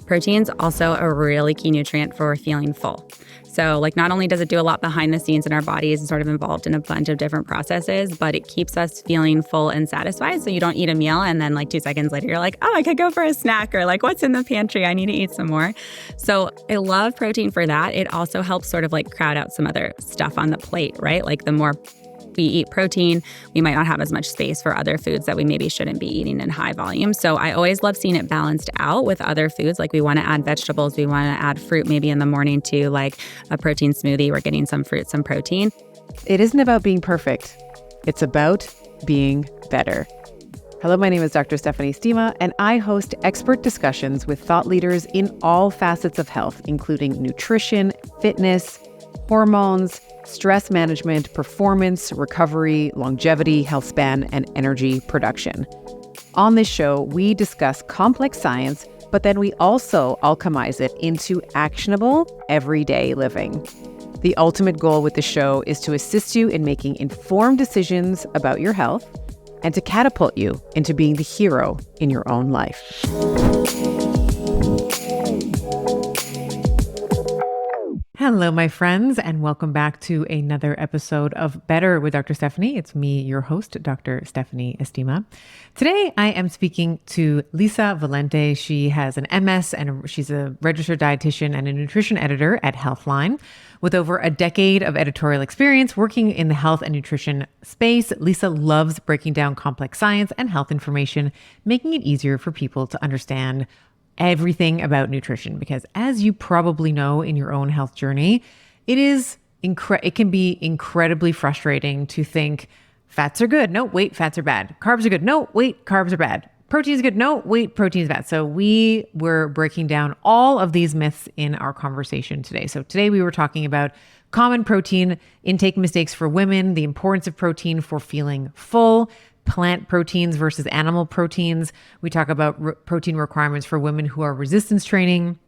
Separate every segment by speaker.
Speaker 1: Protein's also a really key nutrient for feeling full. So not only does it do a lot behind the scenes in our bodies and sort of involved in a bunch of different processes, but it keeps us feeling full and satisfied. So you don't eat a meal and then 2 seconds later, you're like, oh, I could go for a snack, or what's in the pantry? I need to eat some more. So I love protein for that. It also helps sort of crowd out some other stuff on the plate, right? The more we eat protein, we might not have as much space for other foods that we maybe shouldn't be eating in high volume. So I always love seeing it balanced out with other foods. We want to add vegetables, we want to add fruit maybe in the morning too, a protein smoothie. We're getting some fruit, some protein.
Speaker 2: It isn't about being perfect. It's about being better. Hello, my name is Dr. Stephanie Estima, and I host expert discussions with thought leaders in all facets of health, including nutrition, fitness, hormones, stress management, performance, recovery, longevity, health span, and energy production. On this show, we discuss complex science, but then we also alchemize it into actionable, everyday living. The ultimate goal with the show is to assist you in making informed decisions about your health and to catapult you into being the hero in your own life. Hello, my friends, and welcome back to another episode of Better with Dr. Stephanie. It's me, your host, Dr. Stephanie Estima. Today, I am speaking to Lisa Valente. She has an MS and she's a registered dietitian and a nutrition editor at Healthline. With over a decade of editorial experience working in the health and nutrition space, Lisa loves breaking down complex science and health information, making it easier for people to understand everything about nutrition, because as you probably know in your own health journey, it can be incredibly frustrating to think fats are good. No, wait, fats are bad. Carbs are good. No, wait, carbs are bad. Protein is good. No, wait, protein is bad. So we were breaking down all of these myths in our conversation today. So today we were talking about common protein intake mistakes for women, the importance of protein for feeling full, plant proteins versus animal proteins. We talk about protein requirements for women who are resistance training,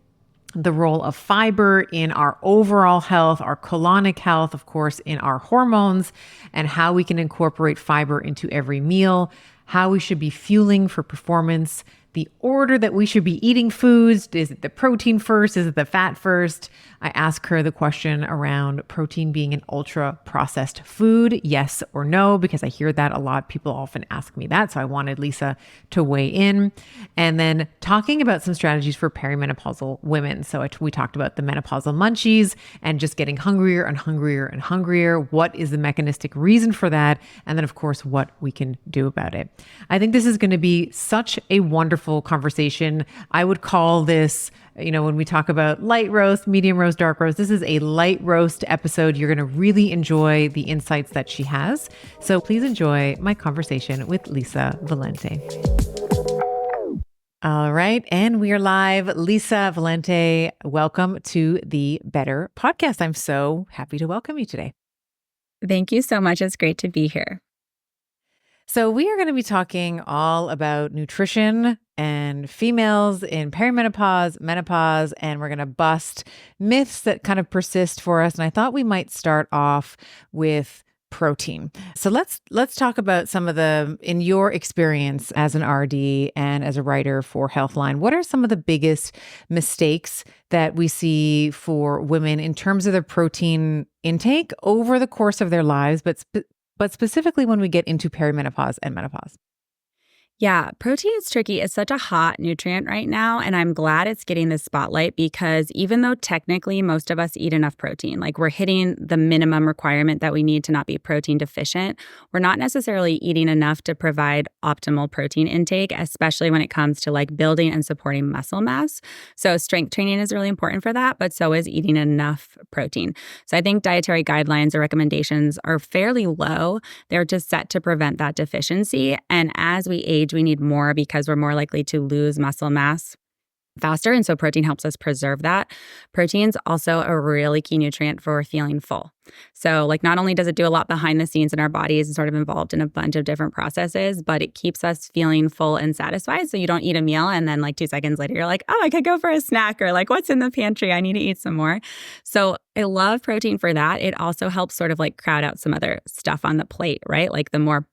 Speaker 2: the role of fiber in our overall health, our colonic health, of course, in our hormones, and how we can incorporate fiber into every meal, how we should be fueling for performance, the order that we should be eating foods. Is it the protein first? Is it the fat first? I ask her the question around protein being an ultra processed food, yes or no, because I hear that a lot. People often ask me that. So I wanted Lisa to weigh in. And then talking about some strategies for perimenopausal women. So we talked about the menopausal munchies and just getting hungrier and hungrier and hungrier. What is the mechanistic reason for that? And then, of course, what we can do about it. I think this is going to be such a wonderful conversation. I would call this, when we talk about light roast, medium roast, dark roast, this is a light roast episode. You're going to really enjoy the insights that she has. So please enjoy my conversation with Lisa Valente. All right. And we are live. Lisa Valente, welcome to the Better podcast. I'm so happy to welcome you today.
Speaker 1: Thank you so much. It's great to be here.
Speaker 2: So we are going to be talking all about nutrition and females in perimenopause, menopause, and we're going to bust myths that kind of persist for us. And I thought we might start off with protein. So let's talk about some of in your experience as an RD and as a writer for Healthline, what are some of the biggest mistakes that we see for women in terms of their protein intake over the course of their lives, but specifically when we get into perimenopause and menopause?
Speaker 1: Yeah, protein is tricky. It's such a hot nutrient right now, and I'm glad it's getting the spotlight because even though technically most of us eat enough protein, we're hitting the minimum requirement that we need to not be protein deficient, we're not necessarily eating enough to provide optimal protein intake, especially when it comes to building and supporting muscle mass. So strength training is really important for that, but so is eating enough protein. So I think dietary guidelines or recommendations are fairly low. They're just set to prevent that deficiency. And as we age, we need more because we're more likely to lose muscle mass faster. And so protein helps us preserve that. Protein's also a really key nutrient for feeling full. So not only does it do a lot behind the scenes in our bodies and sort of involved in a bunch of different processes, but it keeps us feeling full and satisfied. So you don't eat a meal and then 2 seconds later, you're like, oh, I could go for a snack, or what's in the pantry? I need to eat some more. So I love protein for that. It also helps sort of crowd out some other stuff on the plate, right? The more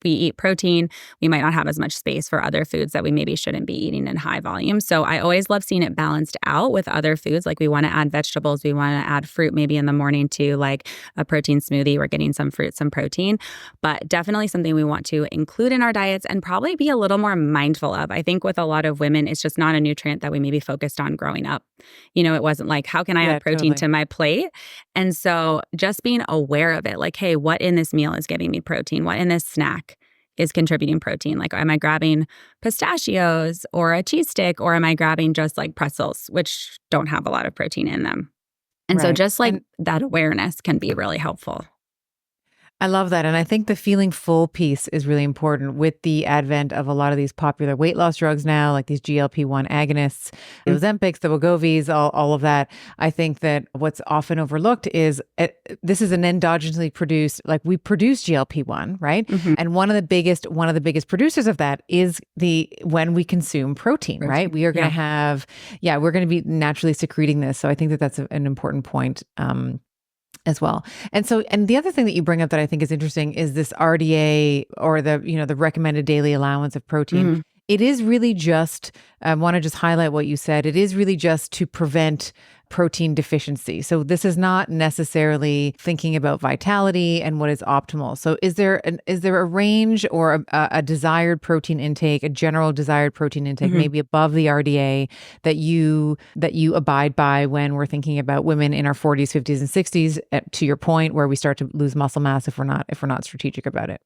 Speaker 1: we eat protein, we might not have as much space for other foods that we maybe shouldn't be eating in high volume. So I always love seeing it balanced out with other foods. Like we want to add vegetables, we want to add fruit maybe in the morning too, like a protein smoothie. We're getting some fruit, some protein, but definitely something we want to include in our diets and probably be a little more mindful of. I think with a lot of women, it's just not a nutrient that we maybe focused on growing up. It wasn't like, how can I add protein to my plate? And so just being aware of it, like, hey, what in this meal is giving me protein? What in this snack is contributing protein? Like, am I grabbing pistachios or a cheese stick, or am I grabbing just like pretzels, which don't have a lot of protein in them? And so just like that awareness can be really helpful.
Speaker 2: I love that. And I think the feeling full piece is really important with the advent of a lot of these popular weight loss drugs now, like these GLP-1 agonists, the Ozempics, the Wegovy's, all of that. I think that what's often overlooked is this is an endogenously produced, like we produce GLP-1, right? Mm-hmm. And one of the biggest producers of that is when we consume protein, right? We are going to have, we're going to be naturally secreting this. So I think that that's an important point. As well. And the other thing that you bring up that I think is interesting is this RDA, or the recommended daily allowance of protein. Mm-hmm. It is really just, I want to just highlight what you said. It is really just to prevent protein deficiency. So this is not necessarily thinking about vitality and what is optimal. So is there a range or a desired protein intake, a general desired protein intake, maybe above the RDA that you abide by when we're thinking about women in our 40s, 50s, and 60s, to your point, where we start to lose muscle mass if we're not strategic about it?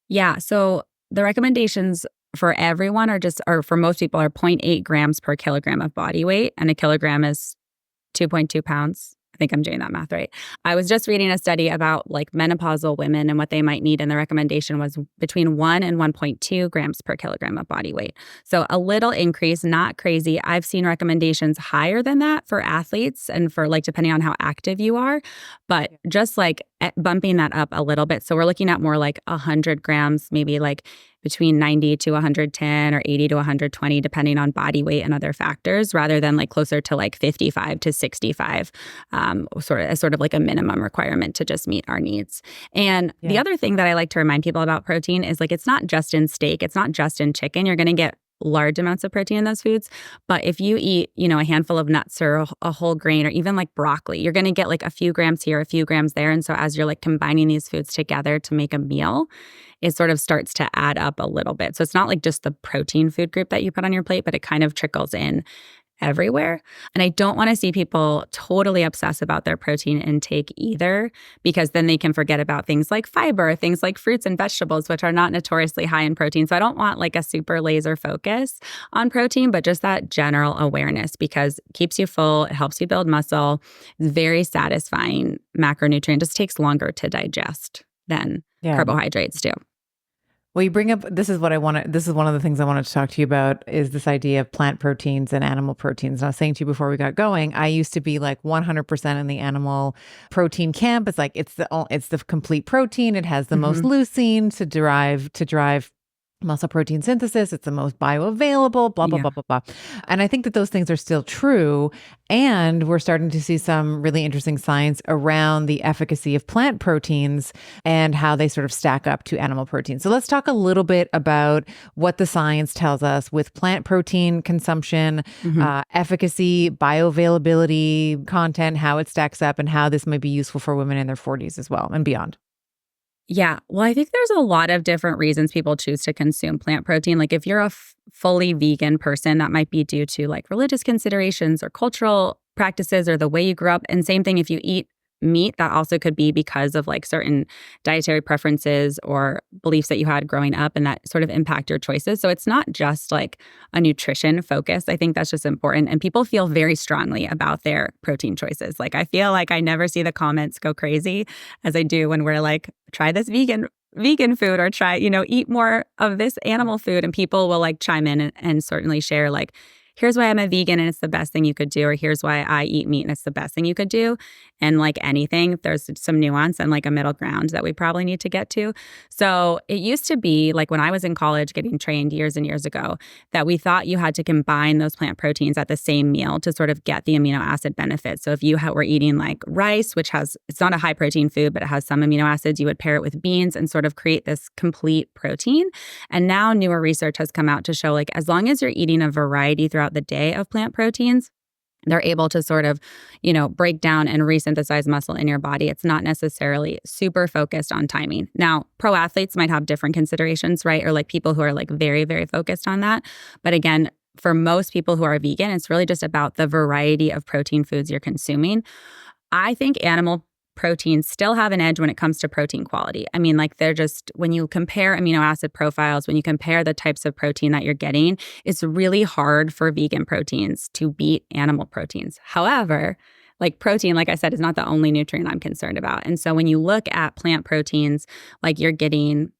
Speaker 1: Yeah. So the recommendations for everyone or for most people are 0.8 grams per kilogram of body weight, and a kilogram is 2.2 pounds. I think I'm doing that math right. I was just reading a study about like menopausal women and what they might need, and the recommendation was between 1 and 1.2 grams per kilogram of body weight. So a little increase, not crazy. I've seen recommendations higher than that for athletes and for like depending on how active you are, but just like bumping that up a little bit. So we're looking at more like 100 grams, maybe like between 90 to 110 or 80 to 120, depending on body weight and other factors, rather than like closer to like 55 to 65, sort of like a minimum requirement to just meet our needs. And the other thing that I like to remind people about protein is like, it's not just in steak, it's not just in chicken. You're going to get large amounts of protein in those foods. But if you eat, a handful of nuts or a whole grain or even like broccoli, you're going to get like a few grams here, a few grams there. And so as you're like combining these foods together to make a meal, it sort of starts to add up a little bit. So it's not like just the protein food group that you put on your plate, but it kind of trickles in everywhere. And I don't want to see people totally obsess about their protein intake either, because then they can forget about things like fiber, things like fruits and vegetables, which are not notoriously high in protein. So I don't want like a super laser focus on protein, but just that general awareness, because it keeps you full, it helps you build muscle, it's very satisfying macronutrient, just takes longer to digest than carbohydrates do.
Speaker 2: Well, you bring up, this is one of the things I wanted to talk to you about, is this idea of plant proteins and animal proteins. And I was saying to you before we got going, I used to be like 100% in the animal protein camp. It's like, it's the complete protein. It has the most leucine to drive muscle protein synthesis. It's the most bioavailable, blah, blah, blah, blah, blah. And I think that those things are still true. And we're starting to see some really interesting science around the efficacy of plant proteins and how they sort of stack up to animal proteins. So let's talk a little bit about what the science tells us with plant protein consumption, efficacy, bioavailability, content, how it stacks up, and how this might be useful for women in their 40s as well and beyond.
Speaker 1: Yeah. Well, I think there's a lot of different reasons people choose to consume plant protein. Like if you're a fully vegan person, that might be due to like religious considerations or cultural practices or the way you grew up. And same thing if you eat meat, that also could be because of like certain dietary preferences or beliefs that you had growing up, and that sort of impact your choices. So it's not just like a nutrition focus. I think that's just important. And people feel very strongly about their protein choices. Like I feel like I never see the comments go crazy as I do when we're like, try this vegan food, or try, eat more of this animal food. And people will like chime in and certainly share like, here's why I'm a vegan and it's the best thing you could do, or here's why I eat meat and it's the best thing you could do. And like anything, there's some nuance and like a middle ground that we probably need to get to. So it used to be like when I was in college getting trained years and years ago, that we thought you had to combine those plant proteins at the same meal to sort of get the amino acid benefits. So if you were eating like rice, which it's not a high protein food, but it has some amino acids, you would pair it with beans and sort of create this complete protein. And now newer research has come out to show like as long as you're eating a variety throughout the day of plant proteins, they're able to sort of, break down and resynthesize muscle in your body. It's not necessarily super focused on timing. Now, pro athletes might have different considerations, right? Or like people who are like very, very focused on that. But again, for most people who are vegan, it's really just about the variety of protein foods you're consuming. I think animal proteins still have an edge when it comes to protein quality. I mean, like they're just, when you compare amino acid profiles, when you compare the types of protein that you're getting, it's really hard for vegan proteins to beat animal proteins. However, like protein, like I said, is not the only nutrient I'm concerned about. And so when you look at plant proteins, like you're getting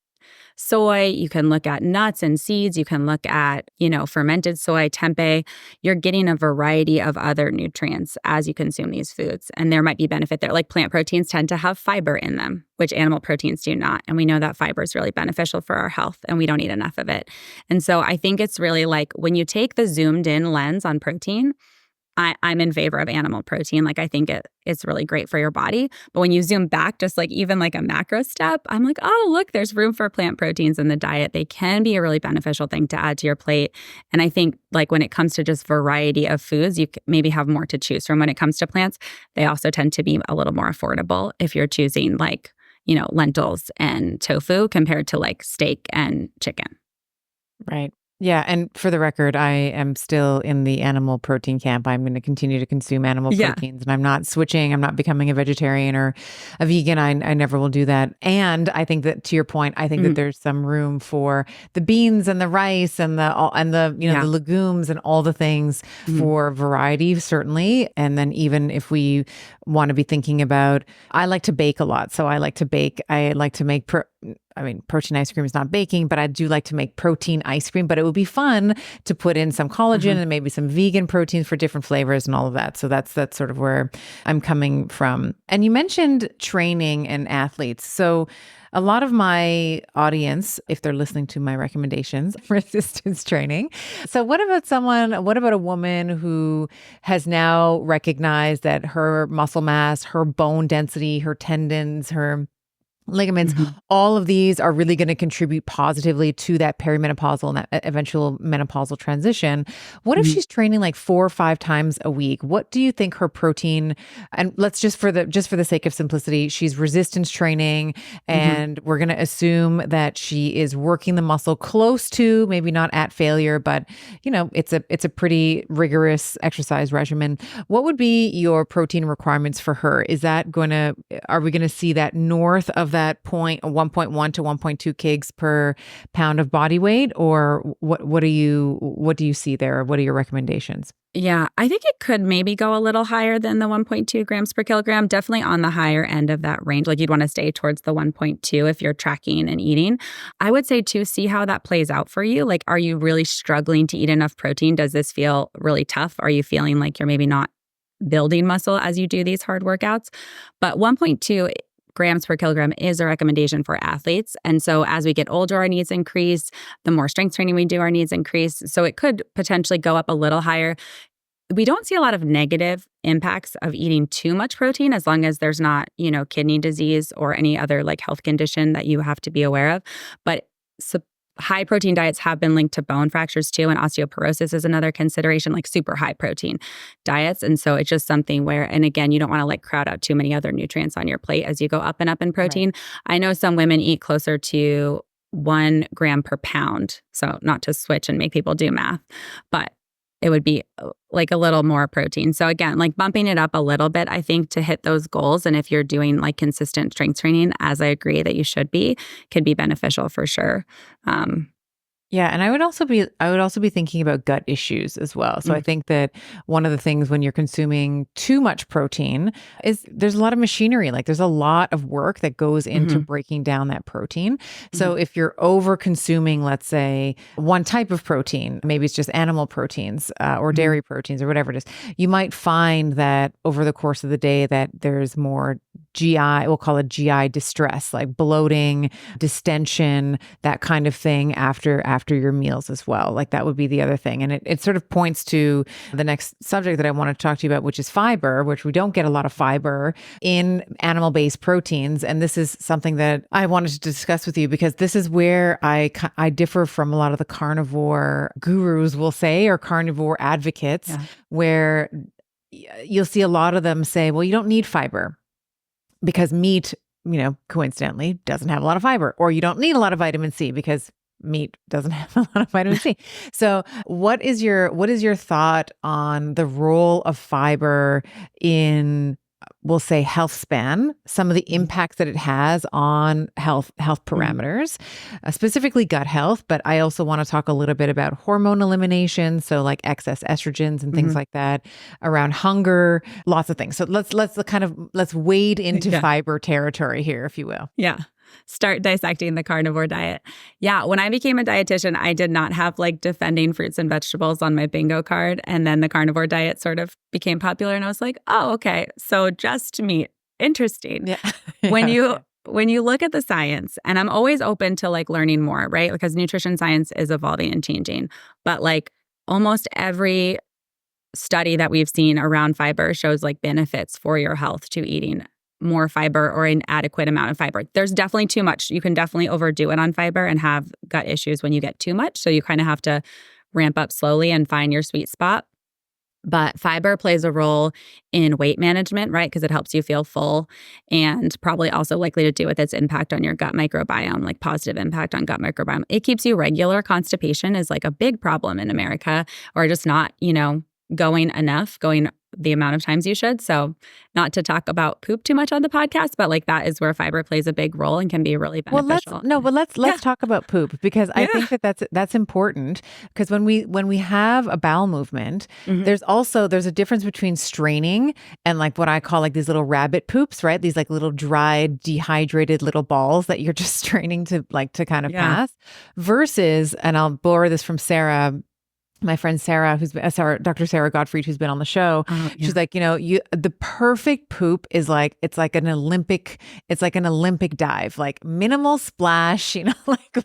Speaker 1: soy, you can look at nuts and seeds, you can look at, fermented soy, tempeh. You're getting a variety of other nutrients as you consume these foods. And there might be benefit there. Like plant proteins tend to have fiber in them, which animal proteins do not. And we know that fiber is really beneficial for our health and we don't eat enough of it. And so I think it's really like when you take the zoomed in lens on protein, I'm in favor of animal protein. Like I think it's really great for your body. But when you zoom back, just like even like a macro step, I'm like, oh, look, there's room for plant proteins in the diet. They can be a really beneficial thing to add to your plate. And I think like when it comes to just variety of foods, you maybe have more to choose from when it comes to plants. They also tend to be a little more affordable if you're choosing like, lentils and tofu compared to like steak and chicken.
Speaker 2: Right. Yeah. And for the record, I am still in the animal protein camp. I'm going to continue to consume animal proteins and I'm not switching. I'm not becoming a vegetarian or a vegan. I never will do that. And I think that to your point, I think that there's some room for the beans and the rice and the the legumes and all the things for variety, certainly. And then even if we want to be thinking about, I like to bake a lot. So I like to bake. I like to make protein ice cream is not baking, but I do like to make protein ice cream. But it would be fun to put in some collagen and maybe some vegan proteins for different flavors and all of that. So that's sort of where I'm coming from. And you mentioned training and athletes. So a lot of my audience, if they're listening to my recommendations, resistance training. So what about a woman who has now recognized that her muscle mass, her bone density, her tendons, her ligaments, all of these are really going to contribute positively to that perimenopausal and that eventual menopausal transition. What if she's training like 4 or 5 times a week? What do you think her protein, and let's just for the sake of simplicity, she's resistance training and we're going to assume that she is working the muscle close to, maybe not at failure, but it's a pretty rigorous exercise regimen. What would be your protein requirements for her? Are we going to see that north of that 1.1 to 1.2 kgs per pound of body weight, or what do you see there? What are your recommendations?
Speaker 1: Yeah, I think it could maybe go a little higher than the 1.2 grams per kilogram, definitely on the higher end of that range. Like you'd want to stay towards the 1.2 if you're tracking and eating. I would say to see how that plays out for you. Like, are you really struggling to eat enough protein? Does this feel really tough? Are you feeling like you're maybe not building muscle as you do these hard workouts? But 1.2 grams per kilogram is a recommendation for athletes. And so as we get older, our needs increase. The more strength training we do, our needs increase. So it could potentially go up a little higher. We don't see a lot of negative impacts of eating too much protein as long as there's not, kidney disease or any other like health condition that you have to be aware of. But high protein diets have been linked to bone fractures too, and osteoporosis is another consideration, like super high protein diets. And so it's just something where, and again, you don't want to like crowd out too many other nutrients on your plate as you go up and up in protein. Right. I know some women eat closer to 1 gram per pound. So not to switch and make people do math, but it would be like a little more protein. So again, like bumping it up a little bit, I think, to hit those goals. And if you're doing like consistent strength training, as I agree that you should be, could be beneficial for sure.
Speaker 2: Yeah, and I would also be thinking about gut issues as well. So I think that one of the things when you're consuming too much protein is there's a lot of machinery, like there's a lot of work that goes into
Speaker 1: Mm-hmm.
Speaker 2: breaking down that protein.
Speaker 1: Mm-hmm.
Speaker 2: So if you're over consuming, let's say, one type of protein, maybe it's just animal proteins or
Speaker 1: Mm-hmm.
Speaker 2: dairy proteins or whatever it is, you might find that over the course of the day that there's more GI, we'll call it GI distress, like bloating, distension, that kind of thing after your meals as well. Like that would be the other thing. And it sort of points to the next subject that I want to talk to you about, which is fiber, which we don't get a lot of fiber in animal-based proteins. And this is something that I wanted to discuss with you because this is where I differ from a lot of the carnivore gurus, we'll say, or carnivore advocates, where you'll see a lot of them say, well, you don't need fiber because meat, coincidentally doesn't have a lot of fiber, or you don't need a lot of vitamin C because meat doesn't have a lot of vitamin C. So what is your thought on the role of fiber in, we'll say, health span, some of the impacts that it has on health parameters, specifically gut health, but I also want to talk a little bit about hormone elimination, so like excess estrogens and things like that, around hunger, lots of things. So let's wade into fiber territory here, if you will.
Speaker 1: Yeah. Start dissecting the carnivore diet. Yeah. When I became a dietitian, I did not have like defending fruits and vegetables on my bingo card. And then the carnivore diet sort of became popular. And I was like, oh, okay. So just meat. Interesting.
Speaker 2: Yeah.
Speaker 1: When you look at the science, and I'm always open to like learning more, right? Because nutrition science is evolving and changing. But like almost every study that we've seen around fiber shows like benefits for your health to eating more fiber or an adequate amount of fiber. There's definitely too much. You can definitely overdo it on fiber and have gut issues when you get too much. So you kind of have to ramp up slowly and find your sweet spot. But fiber plays a role in weight management, right? Because it helps you feel full, and probably also likely to do with its impact on your gut microbiome, like positive impact on gut microbiome. It keeps you regular. Constipation is like a big problem in America, or just not, going the amount of times you should. So not to talk about poop too much on the podcast, but like that is where fiber plays a big role and can be really beneficial.
Speaker 2: Let's talk about poop, because I think that's important, because when we have a bowel movement, there's a difference between straining and like what I call like these little rabbit poops, right? These like little dried, dehydrated little balls that you're just straining to kind of pass, versus, and I'll borrow this from Sarah, my friend Sarah, Dr. Sarah Gottfried, who's been on the show. She's like, the perfect poop is like, it's like an Olympic dive, like minimal splash, like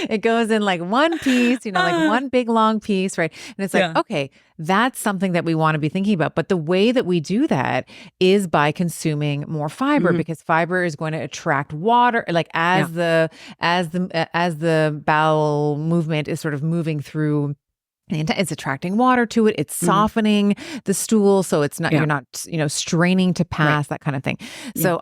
Speaker 2: it goes in like one piece, like one big long piece, right? And it's like, okay, that's something that we want to be thinking about. But the way that we do that is by consuming more fiber, because fiber is going to attract water, like as the bowel movement is sort of moving through. It's attracting water to it. It's softening the stool, so it's not you're not straining to pass, that kind of thing. So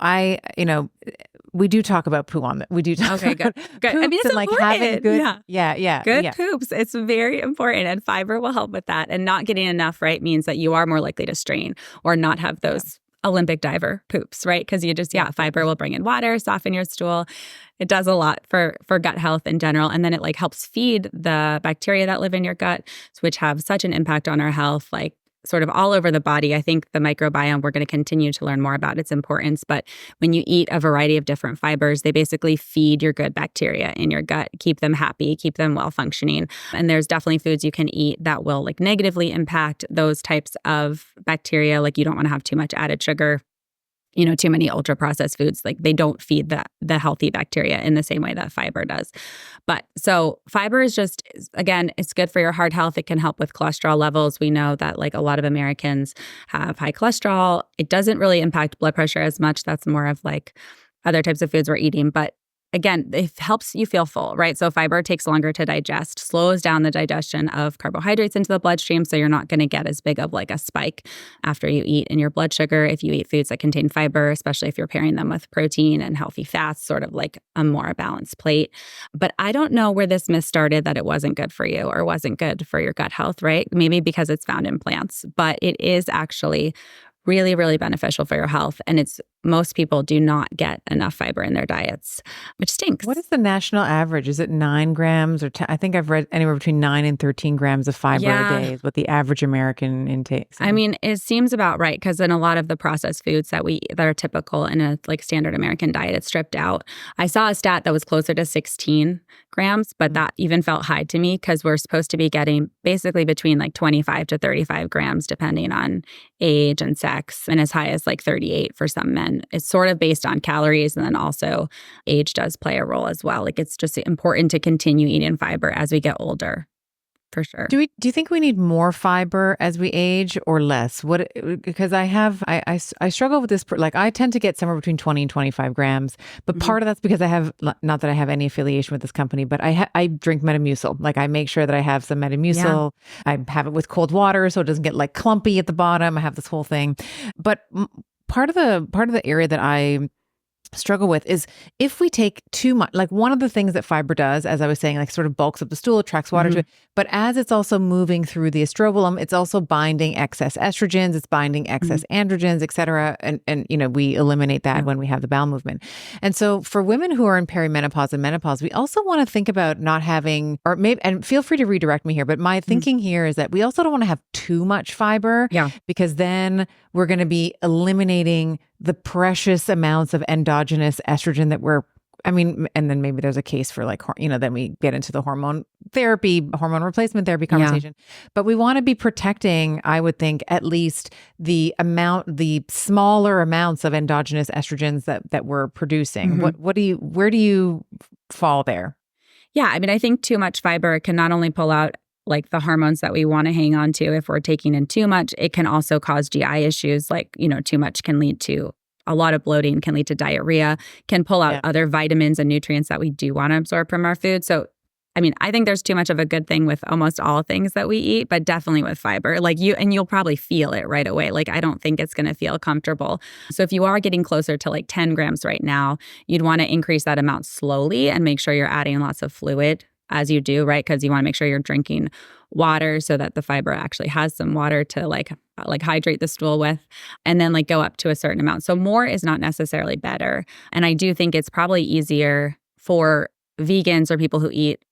Speaker 2: we do talk about poo on that. We do talk about
Speaker 1: good. I mean, it's
Speaker 2: and like having good,
Speaker 1: good poops. It's very important, and fiber will help with that. And not getting enough, right, means that you are more likely to strain or not have those Olympic diver poops, right? Because you just, fiber will bring in water, soften your stool. It does a lot for gut health in general. And then it like helps feed the bacteria that live in your gut, which have such an impact on our health, like sort of all over the body. I think the microbiome, we're going to continue to learn more about its importance. But when you eat a variety of different fibers, they basically feed your good bacteria in your gut, keep them happy, keep them well functioning. And there's definitely foods you can eat that will like negatively impact those types of bacteria. Like you don't want to have too much added sugar. Too many ultra processed foods, like they don't feed the healthy bacteria in the same way that fiber does. But so fiber is just, again, it's good for your heart health. It can help with cholesterol levels. We know that like a lot of Americans have high cholesterol. It doesn't really impact blood pressure as much. That's more of like other types of foods we're eating. But again, it helps you feel full, right? So fiber takes longer to digest, slows down the digestion of carbohydrates into the bloodstream. So you're not going to get as big of like a spike after you eat in your blood sugar if you eat foods that contain fiber, especially if you're pairing them with protein and healthy fats, sort of like a more balanced plate. But I don't know where this myth started that it wasn't good for you or wasn't good for your gut health, right? Maybe because it's found in plants, but it is actually really, really beneficial for your health. And it's most people do not get enough fiber in their diets, which stinks.
Speaker 2: What is the national average? Is it 9 grams or 10? I think I've read anywhere between 9 and 13 grams of fiber a day is what the average American intakes.
Speaker 1: I mean, it seems about right because in a lot of the processed foods that are typical in a like standard American diet, it's stripped out. I saw a stat that was closer to 16 grams, but that even felt high to me because we're supposed to be getting basically between like 25 to 35 grams depending on age and sex, and as high as like 38 for some men. It's sort of based on calories, and then also age does play a role as well. Like it's just important to continue eating fiber as we get older. For sure.
Speaker 2: Do you think we need more fiber as we age or less? Because I struggle with this. Like I tend to get somewhere between 20 and 25 grams, but part of that's because I have, not that I have any affiliation with this company, but I drink Metamucil. Like I make sure that I have some Metamucil. Yeah. I have it with cold water so it doesn't get like clumpy at the bottom. I have this whole thing. But part of the area that I struggle with is if we take too much, like one of the things that fiber does, as I was saying, like sort of bulks up the stool, attracts water to it. But as it's also moving through the estrobolum, it's also binding excess estrogens, it's binding excess androgens, et cetera. And we eliminate that when we have the bowel movement. And so for women who are in perimenopause and menopause, we also want to think about not having, or maybe, and feel free to redirect me here, but my thinking here is that we also don't want to have too much fiber because then we're going to be eliminating the precious amounts of endogenous estrogen that and then maybe there's a case for like, then we get into the hormone replacement therapy conversation. But we want to be protecting, I would think, at least the smaller amounts of endogenous estrogens that we're producing. Where do you fall there?
Speaker 1: Yeah, I mean, I think too much fiber can not only pull out like the hormones that we want to hang on to if we're taking in too much, it can also cause GI issues. Like, too much can lead to a lot of bloating, can lead to diarrhea, can pull out other vitamins and nutrients that we do want to absorb from our food. So, I mean, I think there's too much of a good thing with almost all things that we eat, but definitely with fiber. Like you'll probably feel it right away. Like I don't think it's going to feel comfortable. So if you are getting closer to like 10 grams right now, you'd want to increase that amount slowly and make sure you're adding lots of fluid as you do, right? Because you want to make sure you're drinking water so that the fiber actually has some water to like hydrate the stool with, and then like go up to a certain amount. So more is not necessarily better. And I do think it's probably easier for vegans or people who eat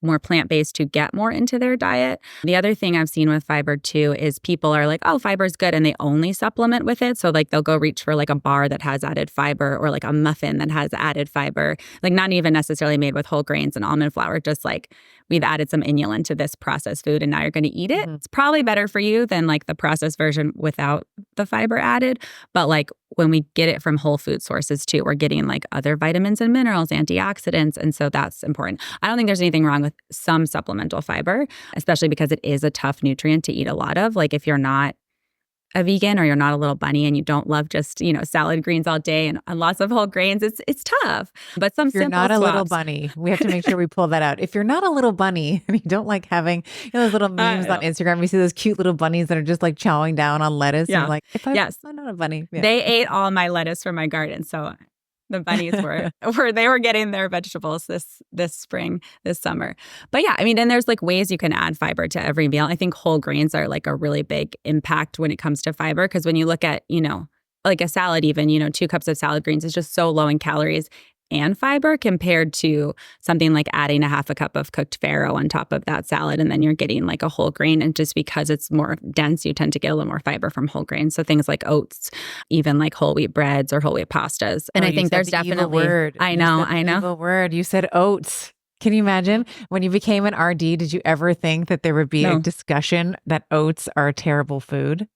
Speaker 1: more plant-based to get more into their diet. The other thing I've seen with fiber too is people are like, oh, fiber is good, and they only supplement with it. So like they'll go reach for like a bar that has added fiber or like a muffin that has added fiber, like not even necessarily made with whole grains and almond flour, just like we've added some inulin to this processed food and now you're going to eat it. It's probably better for you than like the processed version without the fiber added. But like when we get it from whole food sources too, we're getting like other vitamins and minerals, antioxidants. And so that's important. I don't think there's anything wrong with some supplemental fiber, especially because it is a tough nutrient to eat a lot of. Like if you're not a vegan or you're not a little bunny and you don't love just, salad greens all day and lots of whole grains, it's tough. But some
Speaker 2: simple
Speaker 1: swaps.
Speaker 2: You're not a little bunny. We have to make sure we pull that out. If you're not a little bunny and you don't like having those little memes on Instagram, you see those cute little bunnies that are just like chowing down on lettuce.
Speaker 1: Yeah.
Speaker 2: And like, I'm not a bunny. Yeah.
Speaker 1: They ate all my lettuce from my garden. So the bunnies they were getting their vegetables this spring, this summer. But yeah, I mean, and there's like ways you can add fiber to every meal. I think whole grains are like a really big impact when it comes to fiber, because when you look at, like a salad even, 2 cups of salad greens is just so low in calories and fiber compared to something like adding a half a cup of cooked farro on top of that salad, and then you're getting like a whole grain. And just because it's more dense, you tend to get a little more fiber from whole grains. So things like oats, even like whole wheat breads or whole wheat pastas. And I think there's definitely
Speaker 2: word.
Speaker 1: I know.
Speaker 2: Evil word. You said oats. Can you imagine when you became an RD? Did you ever think that there would be a discussion that oats are a terrible food?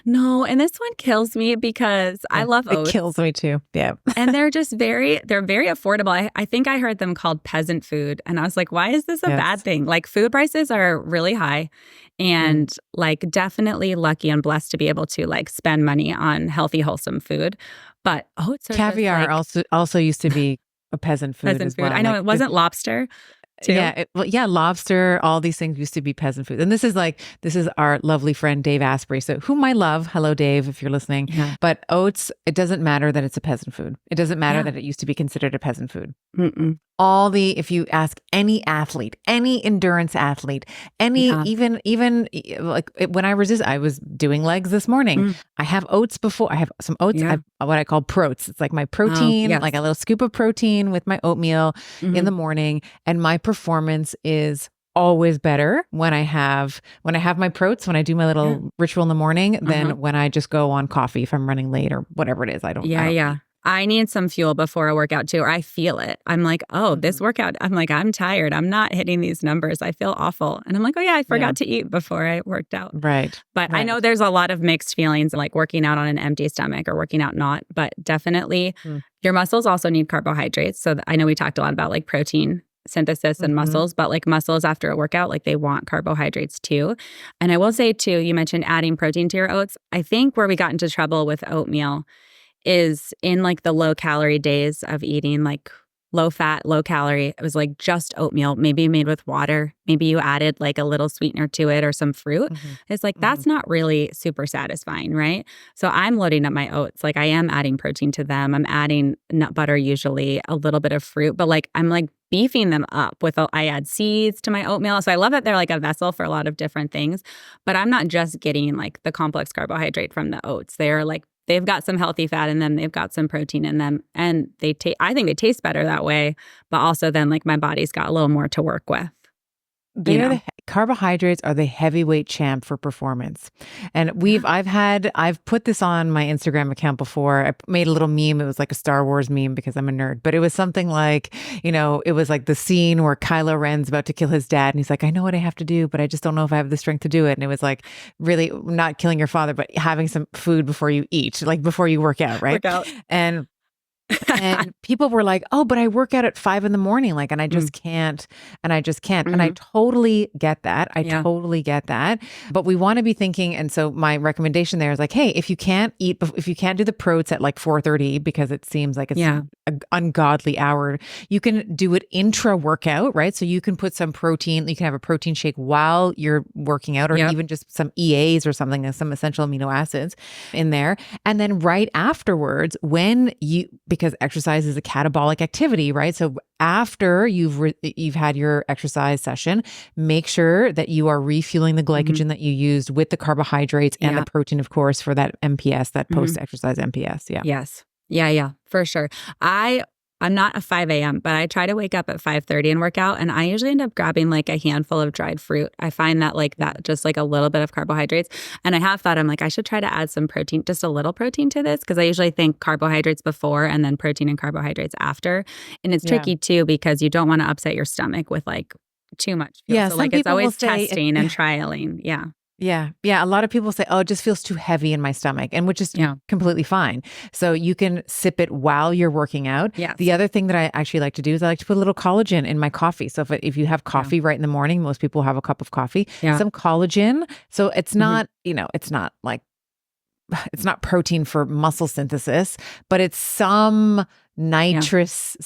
Speaker 1: No, and this one kills me because I love oats.
Speaker 2: It kills me too. Yeah.
Speaker 1: And they're very affordable. I think I heard them called peasant food. And I was like, why is this a bad thing? Like food prices are really high, and like definitely lucky and blessed to be able to like spend money on healthy, wholesome food. But oats are
Speaker 2: caviar
Speaker 1: just, like,
Speaker 2: also used to be a peasant food as well.
Speaker 1: I know, it wasn't lobster. too.
Speaker 2: Yeah, lobster, all these things used to be peasant food. And this is our lovely friend, Dave Asprey. So whom I love. Hello, Dave, if you're listening.
Speaker 1: Yeah.
Speaker 2: But oats, it doesn't matter that it's a peasant food. It doesn't matter that it used to be considered a peasant food.
Speaker 1: Mm-mm.
Speaker 2: If you ask any athlete, any endurance athlete, even like when I was doing legs this morning. I have oats before. I have some oats. I have what I call protes. It's like my protein, like a little scoop of protein with my oatmeal in the morning. And my performance is always better when I have my protes, when I do my little ritual in the morning, than when I just go on coffee if I'm running late or whatever it is. I don't
Speaker 1: I need some fuel before a workout too, or I feel it. I'm like, oh, this workout, I'm tired. I'm not hitting these numbers. I feel awful. And I'm like, oh yeah, I forgot to eat before I worked out.
Speaker 2: Right.
Speaker 1: But I know there's a lot of mixed feelings, like working out on an empty stomach or working out not, but definitely your muscles also need carbohydrates. So I know we talked a lot about like protein synthesis and muscles, but like muscles after a workout, like they want carbohydrates too. And I will say too, you mentioned adding protein to your oats. I think where we got into trouble with oatmeal is in like the low calorie days of eating like low fat, low calorie. It was like just oatmeal, maybe made with water. Maybe you added like a little sweetener to it or some fruit. It's like, that's not really super satisfying, right? So I'm loading up my oats. Like I am adding protein to them. I'm adding nut butter, usually a little bit of fruit, but like I'm like beefing them up with, I add seeds to my oatmeal. So I love that they're like a vessel for a lot of different things, but I'm not just getting like the complex carbohydrate from the oats. They're like, they've got some healthy fat in them. They've got some protein in them. And I think they taste better that way. But also then like my body's got a little more to work with.
Speaker 2: Carbohydrates are the heavyweight champ for performance. And I've put this on my Instagram account before. I made a little meme. It was like a Star Wars meme because I'm a nerd, but it was something like, it was like the scene where Kylo Ren's about to kill his dad. And he's like, I know what I have to do, but I just don't know if I have the strength to do it. And it was like really not killing your father, but having some food before you eat, like before you work out, right? And people were like, oh, but I work out at 5 a.m. like, and I just can't. And I totally get that. I totally get that. But we want to be thinking. And so my recommendation there is like, hey, if you can't do the protes at like 4:30, because it seems like it's an ungodly hour, you can do it intra workout, right? So you can put some protein, you can have a protein shake while you're working out, or even just some EAs or something, some essential amino acids in there. And then right afterwards, because exercise is a catabolic activity, right? So after you've had your exercise session, make sure that you are refueling the glycogen that you used with the carbohydrates and the protein, of course, for that MPS, that post-exercise MPS. Yeah.
Speaker 1: Yes. Yeah, for sure. I'm not a 5 a.m., but I try to wake up at 5:30 and work out. And I usually end up grabbing like a handful of dried fruit. I find that like that just like a little bit of carbohydrates. And I have thought, I'm like, I should try to add some protein, just a little protein to this. Cause I usually think carbohydrates before and then protein and carbohydrates after. And it's tricky too, because you don't want to upset your stomach with like too much fuel.
Speaker 2: Yeah,
Speaker 1: so like it's always testing and trialing. Yeah.
Speaker 2: Yeah. A lot of people say, oh, it just feels too heavy in my stomach, and which is completely fine. So you can sip it while you're working out.
Speaker 1: Yes.
Speaker 2: The other thing that I actually like to do is I like to put a little collagen in my coffee. So if you have coffee right in the morning, most people have a cup of coffee, some collagen. So it's not, it's not like, it's not protein for muscle synthesis, but it's some nitrous,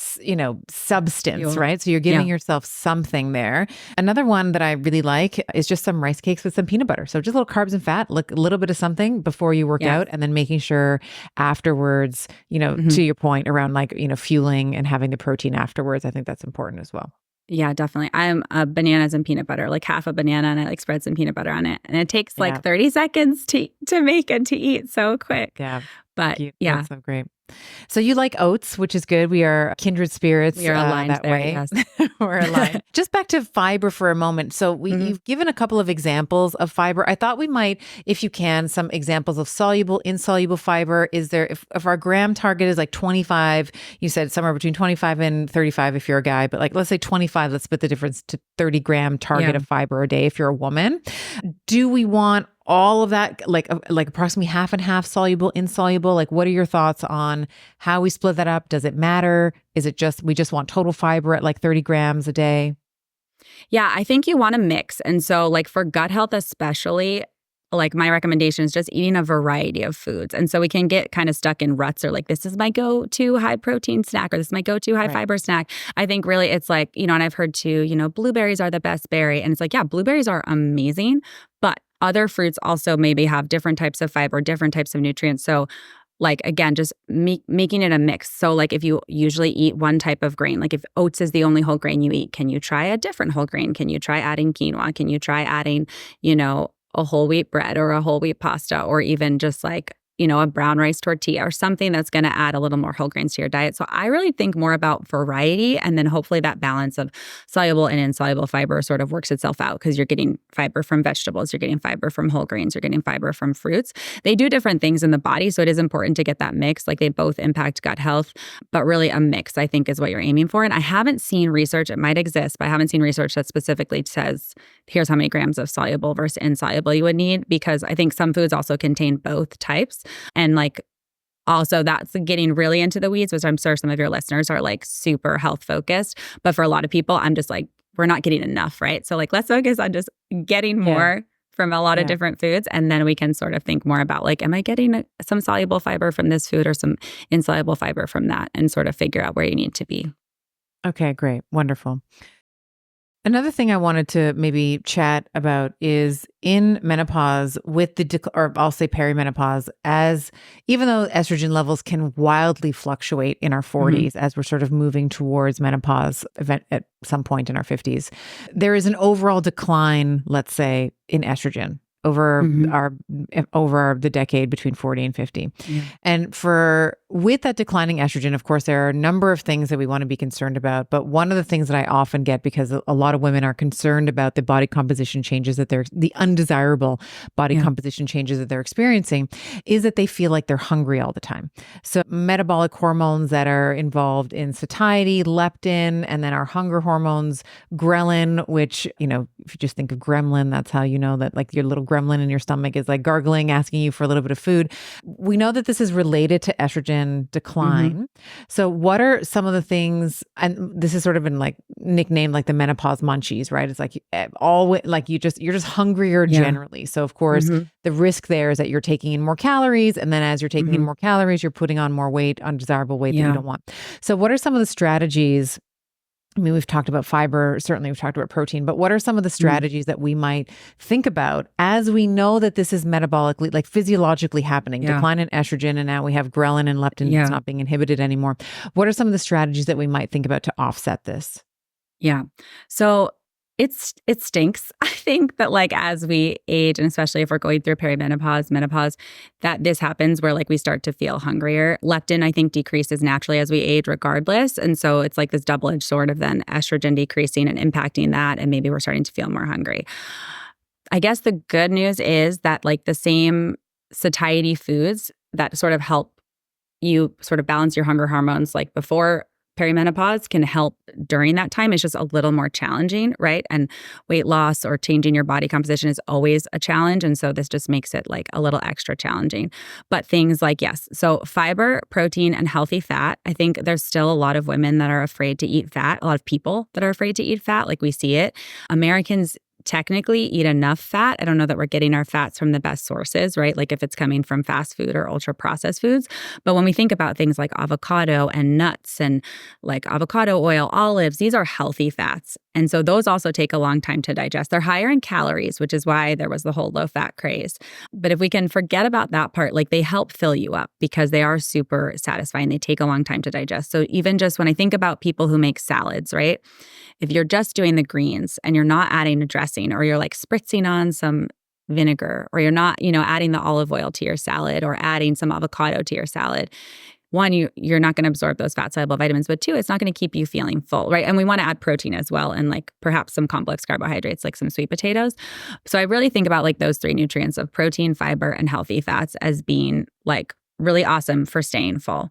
Speaker 2: substance, fuel. Right? So you're giving yourself something there. Another one that I really like is just some rice cakes with some peanut butter. So just a little carbs and fat, like a little bit of something before you work out, and then making sure afterwards, to your point around like, fueling and having the protein afterwards. I think that's important as well.
Speaker 1: Yeah, definitely. I'm bananas and peanut butter, like half a banana, and I like spread some peanut butter on it. And it takes like 30 seconds to make and to eat so quick.
Speaker 2: Yeah.
Speaker 1: But
Speaker 2: That's so great. So you like oats, which is good. We are kindred spirits.
Speaker 1: We are aligned
Speaker 2: that
Speaker 1: there,
Speaker 2: way.
Speaker 1: yes.
Speaker 2: We're aligned. Just back to fiber for a moment. So you've given a couple of examples of fiber. I thought we might, if you can, some examples of soluble, insoluble fiber. Is there, if our gram target is like 25, you said somewhere between 25 and 35 if you're a guy, but like, let's say 25, let's split the difference to 30-gram target of fiber a day if you're a woman. Do we want all of that, like approximately half and half, soluble, insoluble? Like, what are your thoughts on how we split that up? Does it matter? Is it we just want total fiber at like 30 grams a day?
Speaker 1: Yeah, I think you want to mix. And so like for gut health especially, like my recommendation is just eating a variety of foods. And so we can get kind of stuck in ruts or like, this is my go-to high protein snack or this is my go-to high fiber snack. I think really it's like, and I've heard too, blueberries are the best berry. And it's like, yeah, blueberries are amazing, but other fruits also maybe have different types of fiber, different types of nutrients. So like, again, just making it a mix. So like if you usually eat one type of grain, like if oats is the only whole grain you eat, can you try a different whole grain? Can you try adding quinoa? Can you try adding, a whole wheat bread or a whole wheat pasta, or even just like, a brown rice tortilla or something that's going to add a little more whole grains to your diet. So I really think more about variety, and then hopefully that balance of soluble and insoluble fiber sort of works itself out because you're getting fiber from vegetables, you're getting fiber from whole grains, you're getting fiber from fruits. They do different things in the body, so it is important to get that mix. Like they both impact gut health, but really a mix, I think, is what you're aiming for. And I haven't seen research, it might exist, but I haven't seen research that specifically says, here's how many grams of soluble versus insoluble you would need, because I think some foods also contain both types. And like, also that's getting really into the weeds, which I'm sure some of your listeners are like super health focused. But for a lot of people, I'm just like, we're not getting enough, right? So like, let's focus on just getting more from a lot of different foods. And then we can sort of think more about like, am I getting some soluble fiber from this food or some insoluble fiber from that, and sort of figure out where you need to be.
Speaker 2: Okay, great. Wonderful. Another thing I wanted to maybe chat about is in menopause with or I'll say perimenopause, as even though estrogen levels can wildly fluctuate in our 40s as we're sort of moving towards menopause event at some point in our 50s, there is an overall decline, let's say, in estrogen over the decade between 40 and 50. Yeah. And with that declining estrogen, of course, there are a number of things that we want to be concerned about. But one of the things that I often get, because a lot of women are concerned about the body composition changes the undesirable body composition changes that they're experiencing, is that they feel like they're hungry all the time. So metabolic hormones that are involved in satiety, leptin, and then our hunger hormones, ghrelin, which, if you just think of gremlin, that's how you know that like your little gremlin in your stomach is like gargling, asking you for a little bit of food. We know that this is related to estrogen decline. So what are some of the things, and this is sort of been like nicknamed like the menopause munchies, right? It's like you're just hungrier generally. So of course, the risk there is that you're taking in more calories, and then as you're taking in more calories, you're putting on more weight, undesirable weight that you don't want. So what are some of the strategies? I mean, we've talked about fiber, certainly we've talked about protein, but what are some of the strategies that we might think about as we know that this is metabolically, like physiologically happening, decline in estrogen, and now we have ghrelin and leptin that's not being inhibited anymore. What are some of the strategies that we might think about to offset this?
Speaker 1: Yeah. So it stinks. I think that like as we age, and especially if we're going through perimenopause, menopause, that this happens where like we start to feel hungrier. Leptin, I think, decreases naturally as we age regardless. And so it's like this double-edged sword of then estrogen decreasing and impacting that. And maybe we're starting to feel more hungry. I guess the good news is that like the same satiety foods that sort of help you sort of balance your hunger hormones like before perimenopause can help during that time. It's just a little more challenging, right? And weight loss or changing your body composition is always a challenge. And so this just makes it like a little extra challenging. But things like, so fiber, protein, and healthy fat. I think there's still a lot of women that are afraid to eat fat, a lot of people that are afraid to eat fat, like we see it. Americans technically eat enough fat. I don't know that we're getting our fats from the best sources, right? Like if it's coming from fast food or ultra processed foods. But when we think about things like avocado and nuts and like avocado oil, olives, these are healthy fats. And so those also take a long time to digest. They're higher in calories, which is why there was the whole low fat craze. But if we can forget about that part, like they help fill you up because they are super satisfying. They take a long time to digest. So even just when I think about people who make salads, right? If you're just doing the greens and you're not adding a dressing, or you're like spritzing on some vinegar, or you're not, adding the olive oil to your salad or adding some avocado to your salad, one, you're not going to absorb those fat soluble vitamins, but two, it's not going to keep you feeling full, right? And we want to add protein as well, and like perhaps some complex carbohydrates, like some sweet potatoes. So I really think about like those three nutrients of protein, fiber, and healthy fats as being like really awesome for staying full.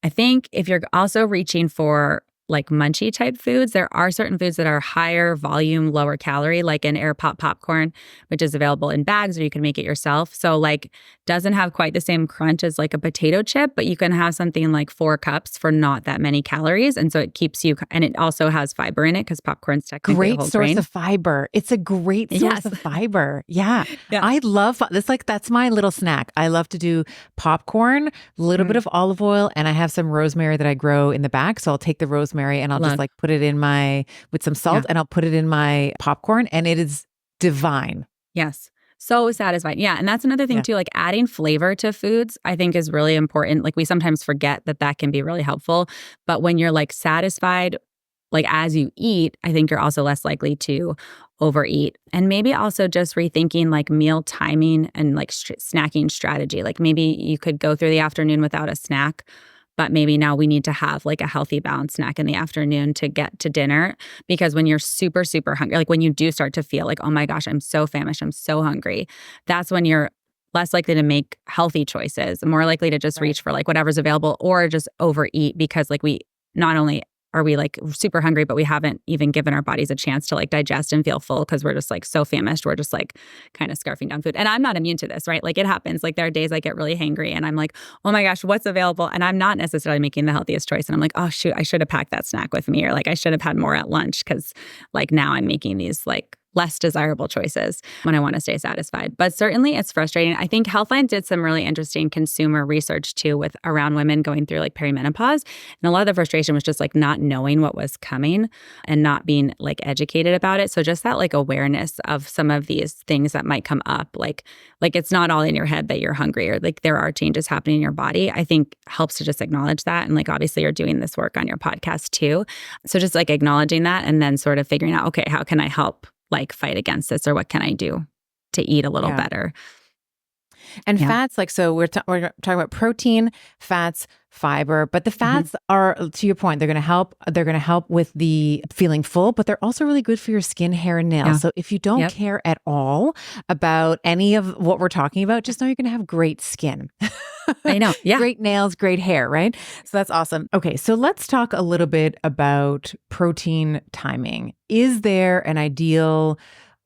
Speaker 1: I think if you're also reaching for like munchy type foods. There are certain foods that are higher volume, lower calorie, like an air pop popcorn, which is available in bags or you can make it yourself. So like doesn't have quite the same crunch as like a potato chip, but you can have something like 4 cups for not that many calories. And so it keeps you, and it also has fiber in it because popcorn's technically a
Speaker 2: Great
Speaker 1: whole
Speaker 2: source
Speaker 1: grain.
Speaker 2: of fiber. It's a great source
Speaker 1: Yes.
Speaker 2: of fiber. Yeah.
Speaker 1: Yeah.
Speaker 2: I love this. Like, that's my little snack. I love to do popcorn, a little bit of olive oil, and I have some rosemary that I grow in the back. So I'll take the rosemary and I'll just like put it in with some salt and I'll put it in my popcorn and it is divine.
Speaker 1: Yes. So satisfying. Yeah. And that's another thing too, like adding flavor to foods, I think is really important. Like we sometimes forget that can be really helpful. But when you're like satisfied, like as you eat, I think you're also less likely to overeat. And maybe also just rethinking like meal timing and like snacking strategy. Like maybe you could go through the afternoon without a snack, but maybe now we need to have like a healthy balanced snack in the afternoon to get to dinner. Because when you're super, super hungry, like when you do start to feel like, oh my gosh, I'm so famished, I'm so hungry, that's when you're less likely to make healthy choices, more likely to just reach for like whatever's available or just overeat because like we not only are we like super hungry, but we haven't even given our bodies a chance to like digest and feel full because we're just like so famished. We're just like kind of scarfing down food. And I'm not immune to this, right? Like it happens. Like there are days I get really hangry and I'm like, oh my gosh, what's available? And I'm not necessarily making the healthiest choice. And I'm like, oh shoot, I should have packed that snack with me. Or like I should have had more at lunch because like now I'm making these like less desirable choices when I want to stay satisfied. But certainly it's frustrating. I think Healthline did some really interesting consumer research too with around women going through like perimenopause. And a lot of the frustration was just like not knowing what was coming and not being like educated about it. So just that like awareness of some of these things that might come up, like it's not all in your head that you're hungry or like there are changes happening in your body, I think helps to just acknowledge that. And like obviously you're doing this work on your podcast too. So just like acknowledging that and then sort of figuring out, okay, how can I help like fight against this or what can I do to eat a little better?
Speaker 2: And fats, like, so we're talking about protein, fats, fiber, but the fats are, to your point, they're going to help with the feeling full, but they're also really good for your skin, hair, and nails. So if you don't care at all about any of what we're talking about, just know you're going to have great skin.
Speaker 1: I know. Yeah.
Speaker 2: Great nails, great hair, right? So that's awesome. Okay. So let's talk a little bit about protein timing. Is there an ideal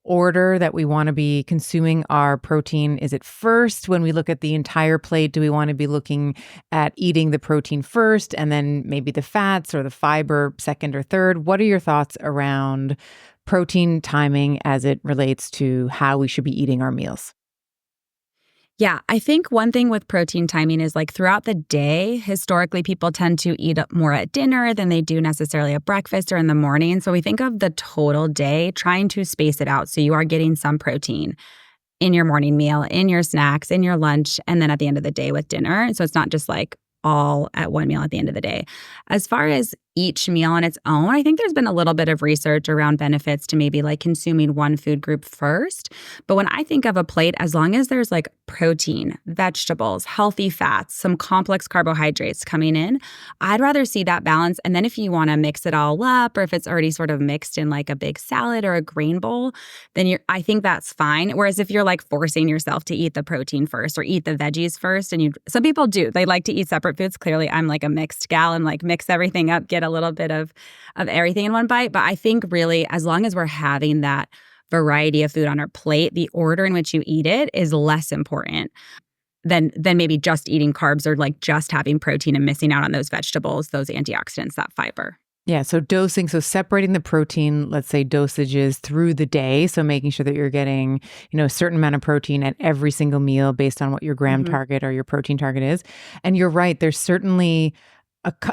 Speaker 2: order that we want to be consuming our protein? Is it first when we look at the entire plate? Do we want to be looking at eating the protein first and then maybe the fats or the fiber second or third? What are your thoughts around protein timing as it relates to how we should be eating our meals?
Speaker 1: Yeah, I think one thing with protein timing is like throughout the day, historically, people tend to eat more at dinner than they do necessarily at breakfast or in the morning. So we think of the total day, trying to space it out so you are getting some protein in your morning meal, in your snacks, in your lunch, and then at the end of the day with dinner. So it's not just like all at one meal at the end of the day. As far as each meal on its own, I think there's been a little bit of research around benefits to maybe like consuming one food group first. But when I think of a plate, as long as there's like protein, vegetables, healthy fats, some complex carbohydrates coming in, I'd rather see that balance. And then if you want to mix it all up, or if it's already sort of mixed in like a big salad or a grain bowl, then I think that's fine. Whereas if you're like forcing yourself to eat the protein first or eat the veggies first, and some people do, they like to eat separate foods. Clearly, I'm like a mixed gal and like mix everything up, get a little bit of everything in one bite. But I think really, as long as we're having that variety of food on our plate, the order in which you eat it is less important than maybe just eating carbs or like just having protein and missing out on those vegetables, those antioxidants, that fiber.
Speaker 2: Yeah. So dosing, so separating the protein, let's say dosages through the day. So making sure that you're getting, a certain amount of protein at every single meal based on what your gram target or your protein target is. And you're right. There's certainly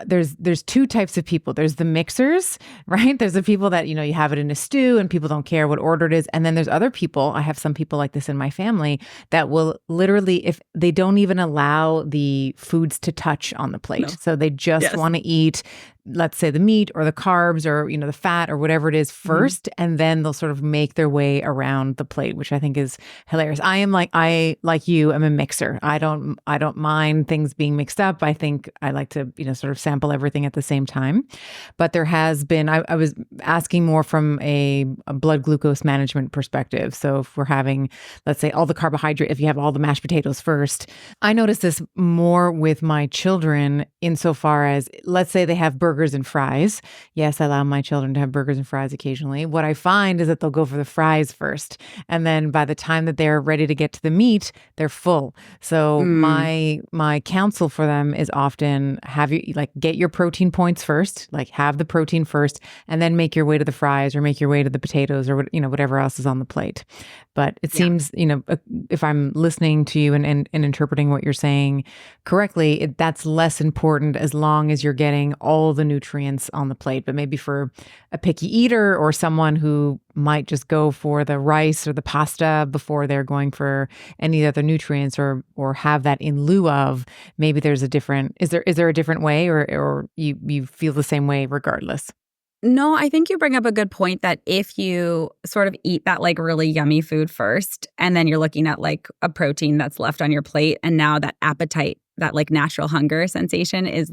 Speaker 2: there's two types of people. There's the mixers, right? There's the people that, you have it in a stew and people don't care what order it is. And then there's other people, I have some people like this in my family that will literally, if they don't even allow the foods to touch on the plate. No. So they just want to eat, let's say the meat or the carbs or, the fat or whatever it is first, and then they'll sort of make their way around the plate, which I think is hilarious. I like you, I'm a mixer. I don't mind things being mixed up. I think I like to, sort of sample everything at the same time. But there has been, I was asking more from a blood glucose management perspective. So if we're having, let's say all the carbohydrate, if you have all the mashed potatoes first, I notice this more with my children insofar as, let's say they have burgers burgers and fries. Yes, I allow my children to have burgers and fries occasionally. What I find is that they'll go for the fries first. And then by the time that they're ready to get to the meat, they're full. So my counsel for them is often get your protein points first, like have the protein first, and then make your way to the fries or make your way to the potatoes or whatever else is on the plate. But it seems, if I'm listening to you and interpreting what you're saying correctly, that's less important as long as you're getting all the nutrients on the plate. But maybe for a picky eater or someone who might just go for the rice or the pasta before they're going for any other nutrients or have that in lieu of, maybe there's a different, is there a different way or you feel the same way regardless?
Speaker 1: No, I think you bring up a good point that if you sort of eat that like really yummy food first, and then you're looking at like a protein that's left on your plate, and now that appetite, that like natural hunger sensation is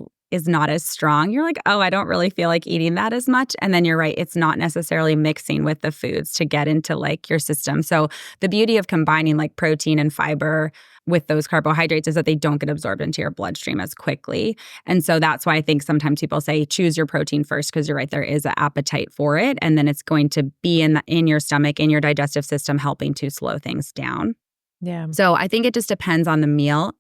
Speaker 1: not as strong, you're like, oh, I don't really feel like eating that as much. And then you're right, it's not necessarily mixing with the foods to get into like your system. So the beauty of combining like protein and fiber with those carbohydrates is that they don't get absorbed into your bloodstream as quickly. And so that's why I think sometimes people say choose your protein first, because you're right, there is an appetite for it. And then it's going to be in your stomach, in your digestive system, helping to slow things down.
Speaker 2: Yeah.
Speaker 1: So I think it just depends on the meal.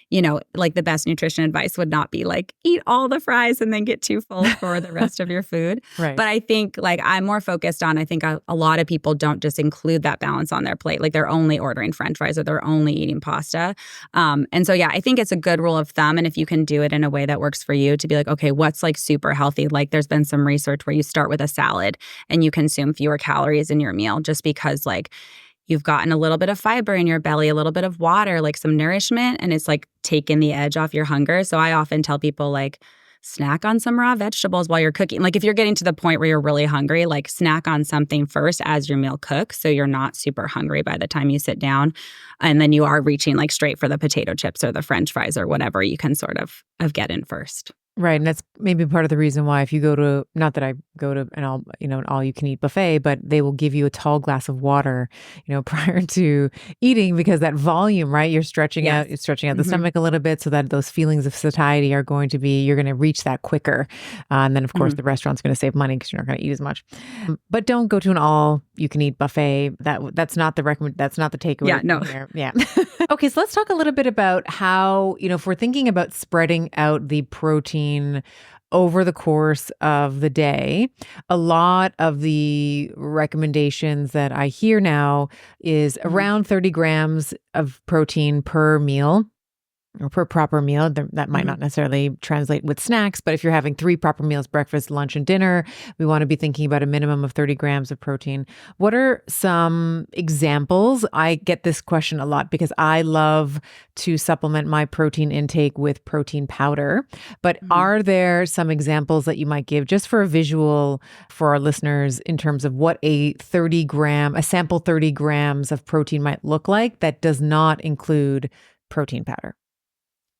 Speaker 1: Like the best nutrition advice would not be like, eat all the fries and then get too full for the rest of your food.
Speaker 2: Right.
Speaker 1: But I think like I'm more focused on, I think a lot of people don't just include that balance on their plate. Like they're only ordering French fries or they're only eating pasta. And so, I think it's a good rule of thumb. And if you can do it in a way that works for you, to be like, okay, what's like super healthy? Like there's been some research where you start with a salad and you consume fewer calories in your meal just because like you've gotten a little bit of fiber in your belly, a little bit of water, like some nourishment, and it's like taking the edge off your hunger. So I often tell people like snack on some raw vegetables while you're cooking. Like if you're getting to the point where you're really hungry, like snack on something first as your meal cooks so you're not super hungry by the time you sit down. And then you are reaching like straight for the potato chips or the French fries or whatever you can sort of get in first.
Speaker 2: Right. And that's maybe part of the reason why if you go to, not that I go to an all you can eat buffet, but they will give you a tall glass of water, prior to eating, because that volume, right? You're stretching out the stomach a little bit so that those feelings of satiety you're going to reach that quicker. And then of course the restaurant's going to save money because you're not going to eat as much. But don't go to an all you can eat buffet. That's not the takeaway.
Speaker 1: Yeah, no.
Speaker 2: There. Yeah. Okay. So let's talk a little bit about how, if we're thinking about spreading out the protein over the course of the day, a lot of the recommendations that I hear now is around 30 grams of protein per meal. Or per proper meal. That might not necessarily translate with snacks, but if you're having 3 proper meals, breakfast, lunch, and dinner, we want to be thinking about a minimum of 30 grams of protein. What are some examples? I get this question a lot because I love to supplement my protein intake with protein powder. But are there some examples that you might give just for a visual for our listeners in terms of what a sample 30 grams of protein might look like that does not include protein powder?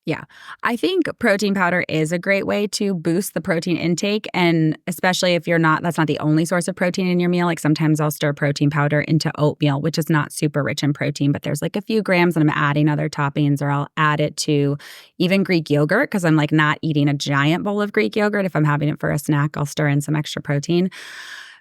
Speaker 1: Yeah, I think protein powder is a great way to boost the protein intake. And especially if that's not the only source of protein in your meal. Like sometimes I'll stir protein powder into oatmeal, which is not super rich in protein, but there's like a few grams and I'm adding other toppings, or I'll add it to even Greek yogurt because I'm like not eating a giant bowl of Greek yogurt. If I'm having it for a snack, I'll stir in some extra protein.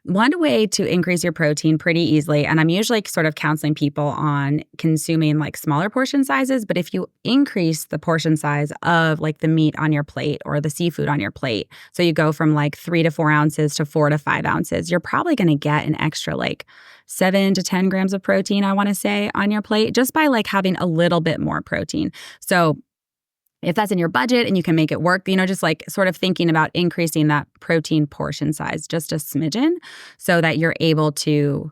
Speaker 1: One way to increase your protein pretty easily, and I'm usually sort of counseling people on consuming like smaller portion sizes, but if you increase the portion size of like the meat on your plate or the seafood on your plate, so you go from like 3 to 4 ounces to 4 to 5 ounces, you're probably going to get an extra like 7 to 10 grams of protein, I want to say, on your plate just by like having a little bit more protein. So if that's in your budget and you can make it work, just like sort of thinking about increasing that protein portion size just a smidgen so that you're able to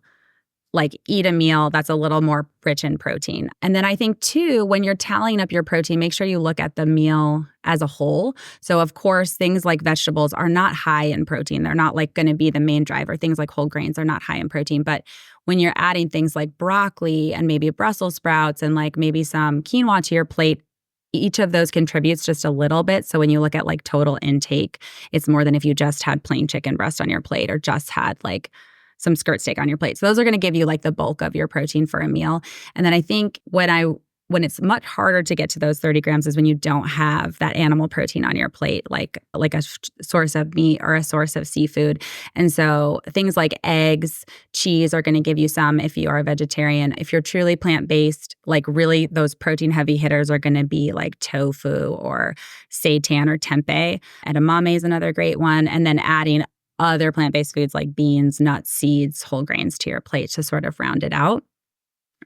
Speaker 1: like eat a meal that's a little more rich in protein. And then I think too, when you're tallying up your protein, make sure you look at the meal as a whole. So of course, things like vegetables are not high in protein. They're not like going to be the main driver. Things like whole grains are not high in protein. But when you're adding things like broccoli and maybe Brussels sprouts and like maybe some quinoa to your plate, each of those contributes just a little bit. So when you look at like total intake, it's more than if you just had plain chicken breast on your plate or just had like some skirt steak on your plate. So those are going to give you like the bulk of your protein for a meal. And then I think when I when it's much harder to get to those 30 grams is when you don't have that animal protein on your plate, like a source of meat or a source of seafood. And so things like eggs, cheese are going to give you some if you are a vegetarian. If you're truly plant-based, like really those protein heavy hitters are going to be like tofu or seitan or tempeh. Edamame is another great one. And then adding other plant-based foods like beans, nuts, seeds, whole grains to your plate to sort of round it out.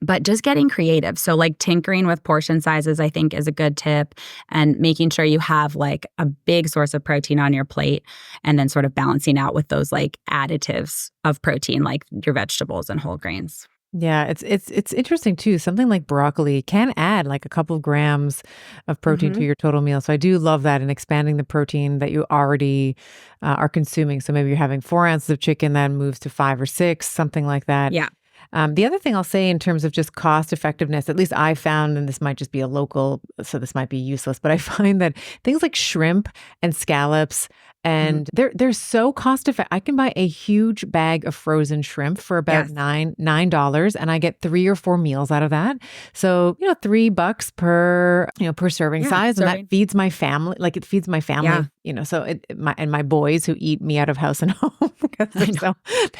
Speaker 1: But just getting creative. So like tinkering with portion sizes, I think is a good tip, and making sure you have like a big source of protein on your plate, and then sort of balancing out with those like additives of protein, like your vegetables and whole grains.
Speaker 2: Yeah, it's interesting too. Something like broccoli can add like a couple of grams of protein to your total meal. So I do love that, and expanding the protein that you already are consuming. So maybe you're having 4 ounces of chicken, that moves to 5 or 6, something like that.
Speaker 1: Yeah.
Speaker 2: The other thing I'll say in terms of just cost effectiveness, at least I found, and this might just be a local, so this might be useless, but I find that things like shrimp and scallops, and they're so cost effective. I can buy a huge bag of frozen shrimp for about $9, and I get 3 or 4 meals out of that. So, $3 per serving size, and that feeds my family. Like it feeds my family, so my boys who eat me out of house and home because they're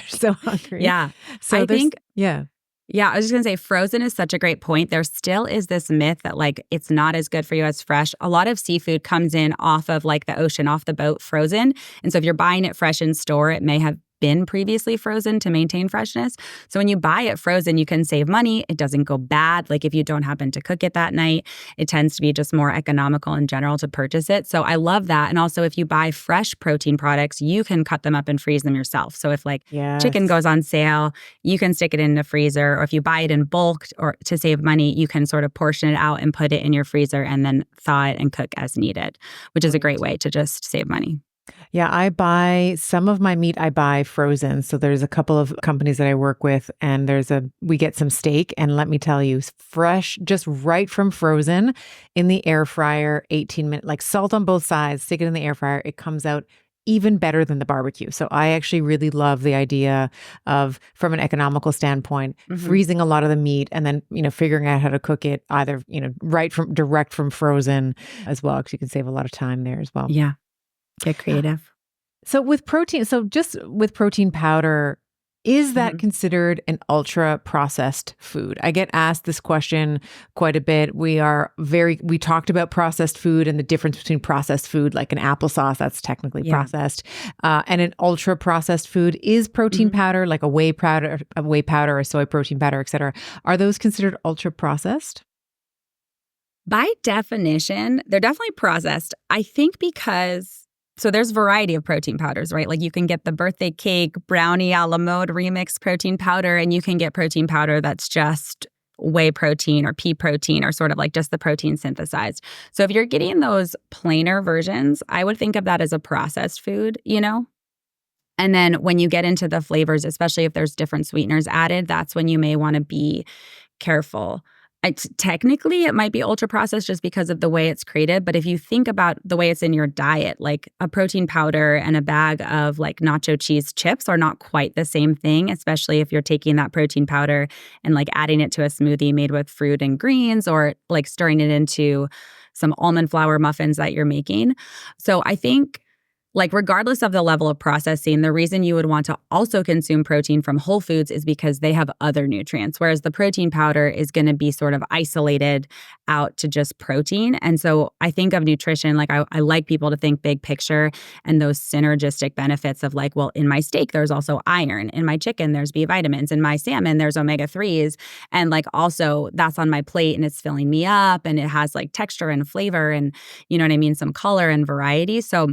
Speaker 2: so hungry.
Speaker 1: Yeah.
Speaker 2: So
Speaker 1: I think
Speaker 2: Yeah,
Speaker 1: I was just going to say frozen is such a great point. There still is this myth that like it's not as good for you as fresh. A lot of seafood comes in off of like the ocean, off the boat, frozen. And so if you're buying it fresh in store, it may have been previously frozen to maintain freshness. So when you buy it frozen, you can save money. It doesn't go bad. Like if you don't happen to cook it that night, it tends to be just more economical in general to purchase it. So I love that. And also if you buy fresh protein products, you can cut them up and freeze them yourself. So if like chicken goes on sale, you can stick it in the freezer. Or if you buy it in bulk or to save money, you can sort of portion it out and put it in your freezer and then thaw it and cook as needed, which is a great way to just save money.
Speaker 2: Yeah, I buy some of my meat, I buy frozen. So there's a couple of companies that I work with, and we get some steak, and let me tell you, fresh, just right from frozen in the air fryer, 18 minutes, like salt on both sides, stick it in the air fryer. It comes out even better than the barbecue. So I actually really love the idea of, from an economical standpoint, freezing a lot of the meat and then, figuring out how to cook it either, direct from frozen as well, because you can save a lot of time there as well.
Speaker 1: Yeah. Get creative.
Speaker 2: So just with protein powder, is that considered an ultra processed food? I get asked this question quite a bit. We talked about processed food and the difference between processed food, like an applesauce, that's technically processed, and an ultra processed food. Is protein powder, like a whey powder, or soy protein powder, et cetera, are those considered ultra processed?
Speaker 1: By definition, they're definitely processed. I think so there's a variety of protein powders, right? Like you can get the birthday cake, brownie a la mode remix protein powder, and you can get protein powder that's just whey protein or pea protein or sort of like just the protein synthesized. So if you're getting those plainer versions, I would think of that as a processed food, And then when you get into the flavors, especially if there's different sweeteners added, that's when you may want to be careful. Technically, it might be ultra processed just because of the way it's created. But if you think about the way it's in your diet, like a protein powder and a bag of like nacho cheese chips are not quite the same thing, especially if you're taking that protein powder and like adding it to a smoothie made with fruit and greens, or like stirring it into some almond flour muffins that you're making. So I think, like, regardless of the level of processing, the reason you would want to also consume protein from whole foods is because they have other nutrients, whereas the protein powder is going to be sort of isolated out to just protein. And so I think of nutrition, like I like people to think big picture and those synergistic benefits of like, well, in my steak, there's also iron. In my chicken, there's B vitamins. In my salmon, there's omega-3s. And like also that's on my plate and it's filling me up and it has like texture and flavor and, some color and variety. So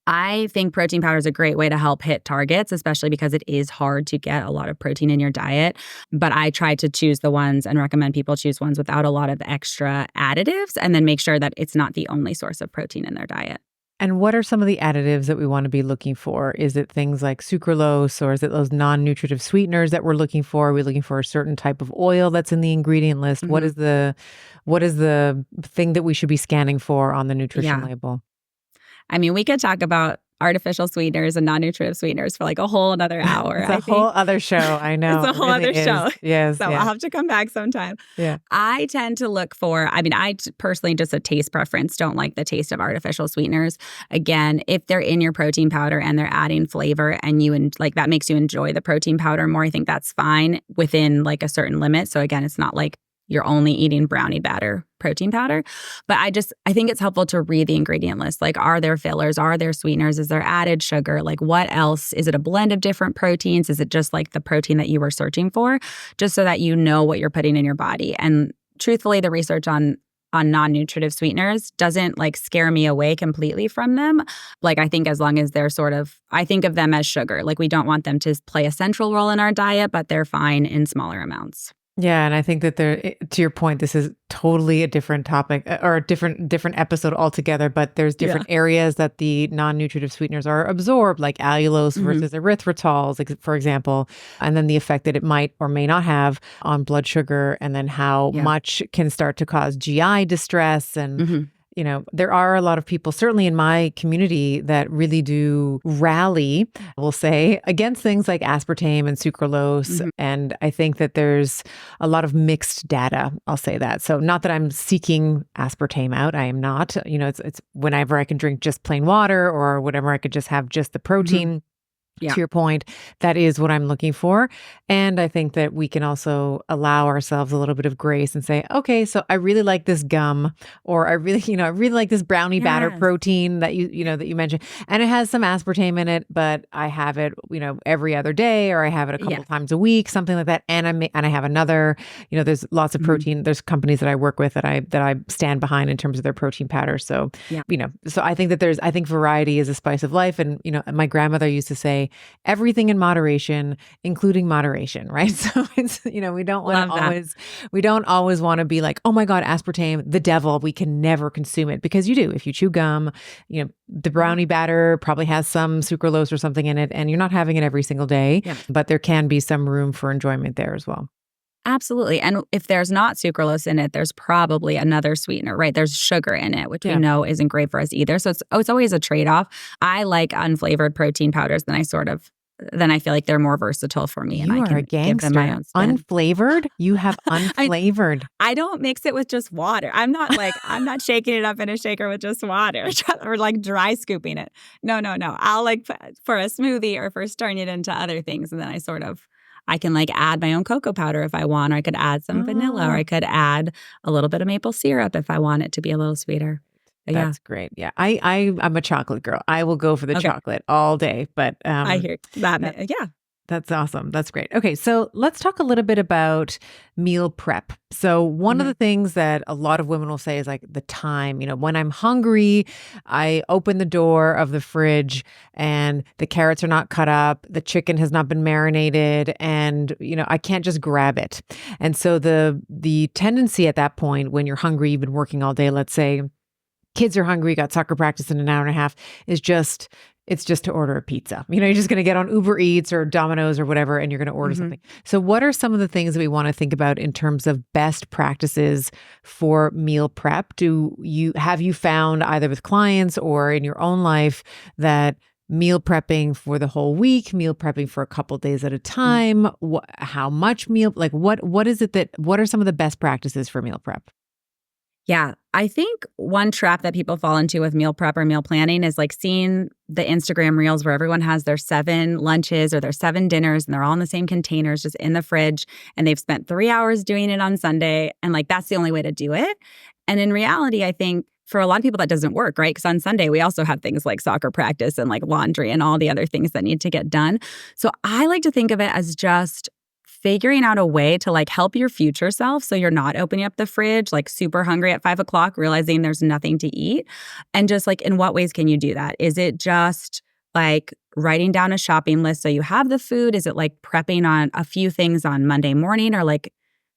Speaker 1: I think protein powder is a great way to help hit targets, especially because it is hard to get a lot of protein in your diet. But I try to choose the ones and recommend people choose ones without a lot of extra additives, and then make sure that it's not the only source of protein in their diet.
Speaker 2: And what are some of the additives that we want to be looking for? Is it things like sucralose, or is it those non-nutritive sweeteners that we're looking for? Are we looking for a certain type of oil that's in the ingredient list? What is the thing that we should be scanning for on the nutrition label?
Speaker 1: I mean, we could talk about artificial sweeteners and non-nutritive sweeteners for like a whole another hour.
Speaker 2: It's a whole other show. I know.
Speaker 1: It's a whole
Speaker 2: really
Speaker 1: other show.
Speaker 2: Yes.
Speaker 1: So I'll have to come back sometime.
Speaker 2: Yeah.
Speaker 1: I tend to look for, personally, just a taste preference, don't like the taste of artificial sweeteners. Again, if they're in your protein powder and they're adding flavor and that makes you enjoy the protein powder more, I think that's fine within like a certain limit. So again, it's not like you're only eating brownie batter protein powder. But I think it's helpful to read the ingredient list. Like, are there fillers? Are there sweeteners? Is there added sugar? Like, what else? Is it a blend of different proteins? Is it just like the protein that you were searching for? Just so that you know what you're putting in your body. And truthfully, the research on non-nutritive sweeteners doesn't like scare me away completely from them. Like, I think as long as they're I think of them as sugar. Like, we don't want them to play a central role in our diet, but they're fine in smaller amounts.
Speaker 2: Yeah. And I think that to your point, this is totally a different topic or a different episode altogether, but there's different areas that the non-nutritive sweeteners are absorbed, like allulose versus erythritols, for example, and then the effect that it might or may not have on blood sugar, and then how much can start to cause GI distress. And there are a lot of people, certainly in my community, that really do rally, we'll say, against things like aspartame and sucralose. And I think that there's a lot of mixed data. I'll say that. So not that I'm seeking aspartame out. I am not. It's whenever I can drink just plain water or whatever, I could just have just the protein. To your point, that is what I'm looking for. And I think that we can also allow ourselves a little bit of grace and say, okay, so I really like this gum, or I really like this brownie batter protein that you mentioned. And it has some aspartame in it, but I have it, every other day, or I have it a couple times a week, something like that. And I have another, there's lots of protein. There's companies that I work with that I stand behind in terms of their protein powder. So, so I think that I think variety is a spice of life. And, my grandmother used to say, everything in moderation, including moderation, right? So it's, we don't want to we don't always want to be like, oh my God, aspartame, the devil, we can never consume it, because you do. If you chew gum, the brownie batter probably has some sucralose or something in it, and you're not having it every single day, but there can be some room for enjoyment there as well.
Speaker 1: Absolutely. And if there's not sucralose in it, there's probably another sweetener, right? There's sugar in it, which we know isn't great for us either. So it's always a trade-off. I like unflavored protein powders, then I feel like they're more versatile for me.
Speaker 2: You are a gangster. Give them my own spin. Unflavored? You have unflavored.
Speaker 1: I don't mix it with just water. I'm not shaking it up in a shaker with just water or like dry scooping it. No. I'll like for a smoothie or for stirring it into other things. And then I can like add my own cocoa powder if I want, or I could add some vanilla, or I could add a little bit of maple syrup if I want it to be a little sweeter.
Speaker 2: That's great. Yeah. I'm a chocolate girl. I will go for the chocolate all day, but
Speaker 1: I hear that.
Speaker 2: That's awesome. That's great. Okay. So let's talk a little bit about meal prep. So one of the things that a lot of women will say is like the time, when I'm hungry, I open the door of the fridge and the carrots are not cut up, the chicken has not been marinated, and, I can't just grab it. And so the tendency at that point, when you're hungry, you've been working all day, let's say kids are hungry, got soccer practice in an hour and a half, it's just to order a pizza. You're just going to get on Uber Eats or Domino's or whatever, and you're going to order something. So what are some of the things that we want to think about in terms of best practices for meal prep? Have you found either with clients or in your own life that meal prepping for the whole week, meal prepping for a couple days at a time, how much meal, like what are some of the best practices for meal prep?
Speaker 1: Yeah, I think one trap that people fall into with meal prep or meal planning is like seeing the Instagram reels where everyone has their 7 lunches or their 7 dinners and they're all in the same containers just in the fridge, and they've spent 3 hours doing it on Sunday, and like that's the only way to do it. And in reality, I think for a lot of people that doesn't work, right? Because on Sunday, we also have things like soccer practice and like laundry and all the other things that need to get done. So I like to think of it as just figuring out a way to like help your future self so you're not opening up the fridge like super hungry at 5 o'clock, realizing there's nothing to eat. And just like, in what ways can you do that? Is it just like writing down a shopping list so you have the food? Is it like prepping on a few things on Monday morning, or like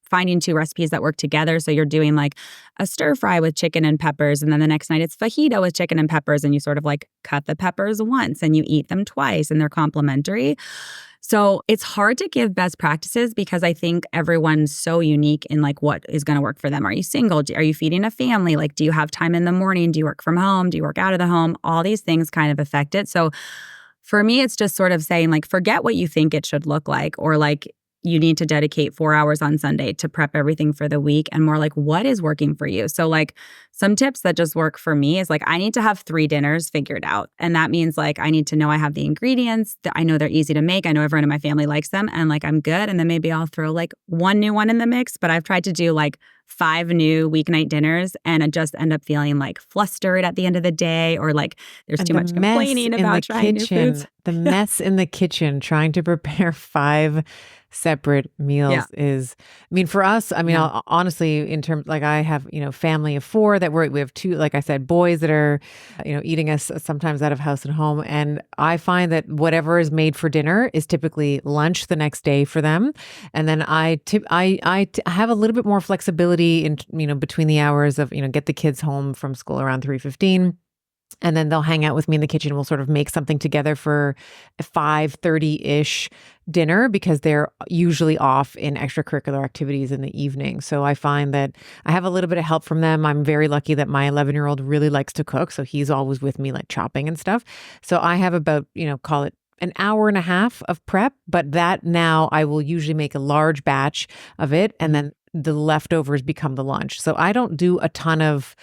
Speaker 1: finding 2 recipes that work together? So you're doing like a stir fry with chicken and peppers, and then the next night it's fajita with chicken and peppers, and you sort of like cut the peppers once and you eat them twice and they're complementary. So it's hard to give best practices because I think everyone's so unique in like what is going to work for them. Are you single? Are you feeding a family? Like, do you have time in the morning? Do you work from home? Do you work out of the home? All these things kind of affect it. So for me, it's just sort of saying like, forget what you think it should look like, or like you need to dedicate 4 hours on Sunday to prep everything for the week, and more like what is working for you. So like some tips that just work for me is like I need to have 3 dinners figured out. And that means like I need to know I have the ingredients, that I know they're easy to make. I know everyone in my family likes them and like I'm good. And then maybe I'll throw like one new one in the mix. But I've tried to do like 5 new weeknight dinners and I just end up feeling like flustered at the end of the day, or like there's too much complaining about trying new foods.
Speaker 2: The mess in the kitchen trying to prepare 5 separate meals is, I mean, for us, I mean, honestly, in terms, like I have, family of 4 that we have 2, like I said, boys that are, eating us sometimes out of house and home. And I find that whatever is made for dinner is typically lunch the next day for them. And then I have a little bit more flexibility in, between the hours of, get the kids home from school around 3:15. And then they'll hang out with me in the kitchen. We'll sort of make something together for a 5:30-ish dinner because they're usually off in extracurricular activities in the evening. So I find that I have a little bit of help from them. I'm very lucky that my 11-year-old really likes to cook. So he's always with me like chopping and stuff. So I have about, call it an hour and a half of prep, but that now I will usually make a large batch of it. And then the leftovers become the lunch. So I don't do a ton of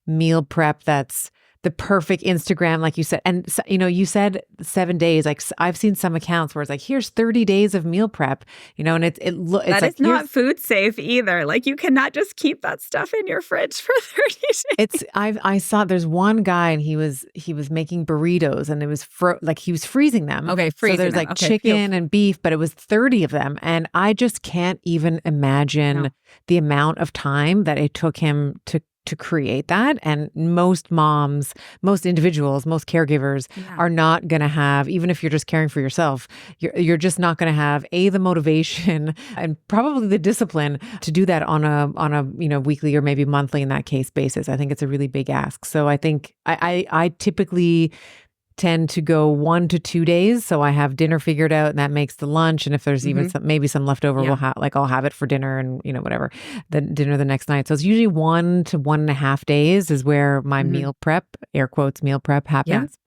Speaker 2: meal prep that's the perfect Instagram, like you said. And, you said 7 days, like I've seen some accounts where it's like, here's 30 days of meal prep, and it's
Speaker 1: that
Speaker 2: like,
Speaker 1: is not food safe either. Like you cannot just keep that stuff in your fridge for 30 days.
Speaker 2: I saw there's one guy and he was making burritos and it was like he was freezing them.
Speaker 1: Okay. Freezing
Speaker 2: so there's
Speaker 1: them.
Speaker 2: like chicken and beef, but it was 30 of them. And I just can't even imagine the amount of time that it took him to create that. And most moms, most individuals, most caregivers are not going to have, even if you're just caring for yourself, you're just not going to have the motivation and probably the discipline to do that on a weekly or maybe monthly in that case basis. I think it's a really big ask. So I think I typically tend to go 1 to 2 days. So I have dinner figured out and that makes the lunch. And if there's even maybe some leftover, I'll have it for dinner and, whatever, the dinner the next night. So it's usually 1 to 1.5 days is where my meal prep, air quotes, meal prep happens.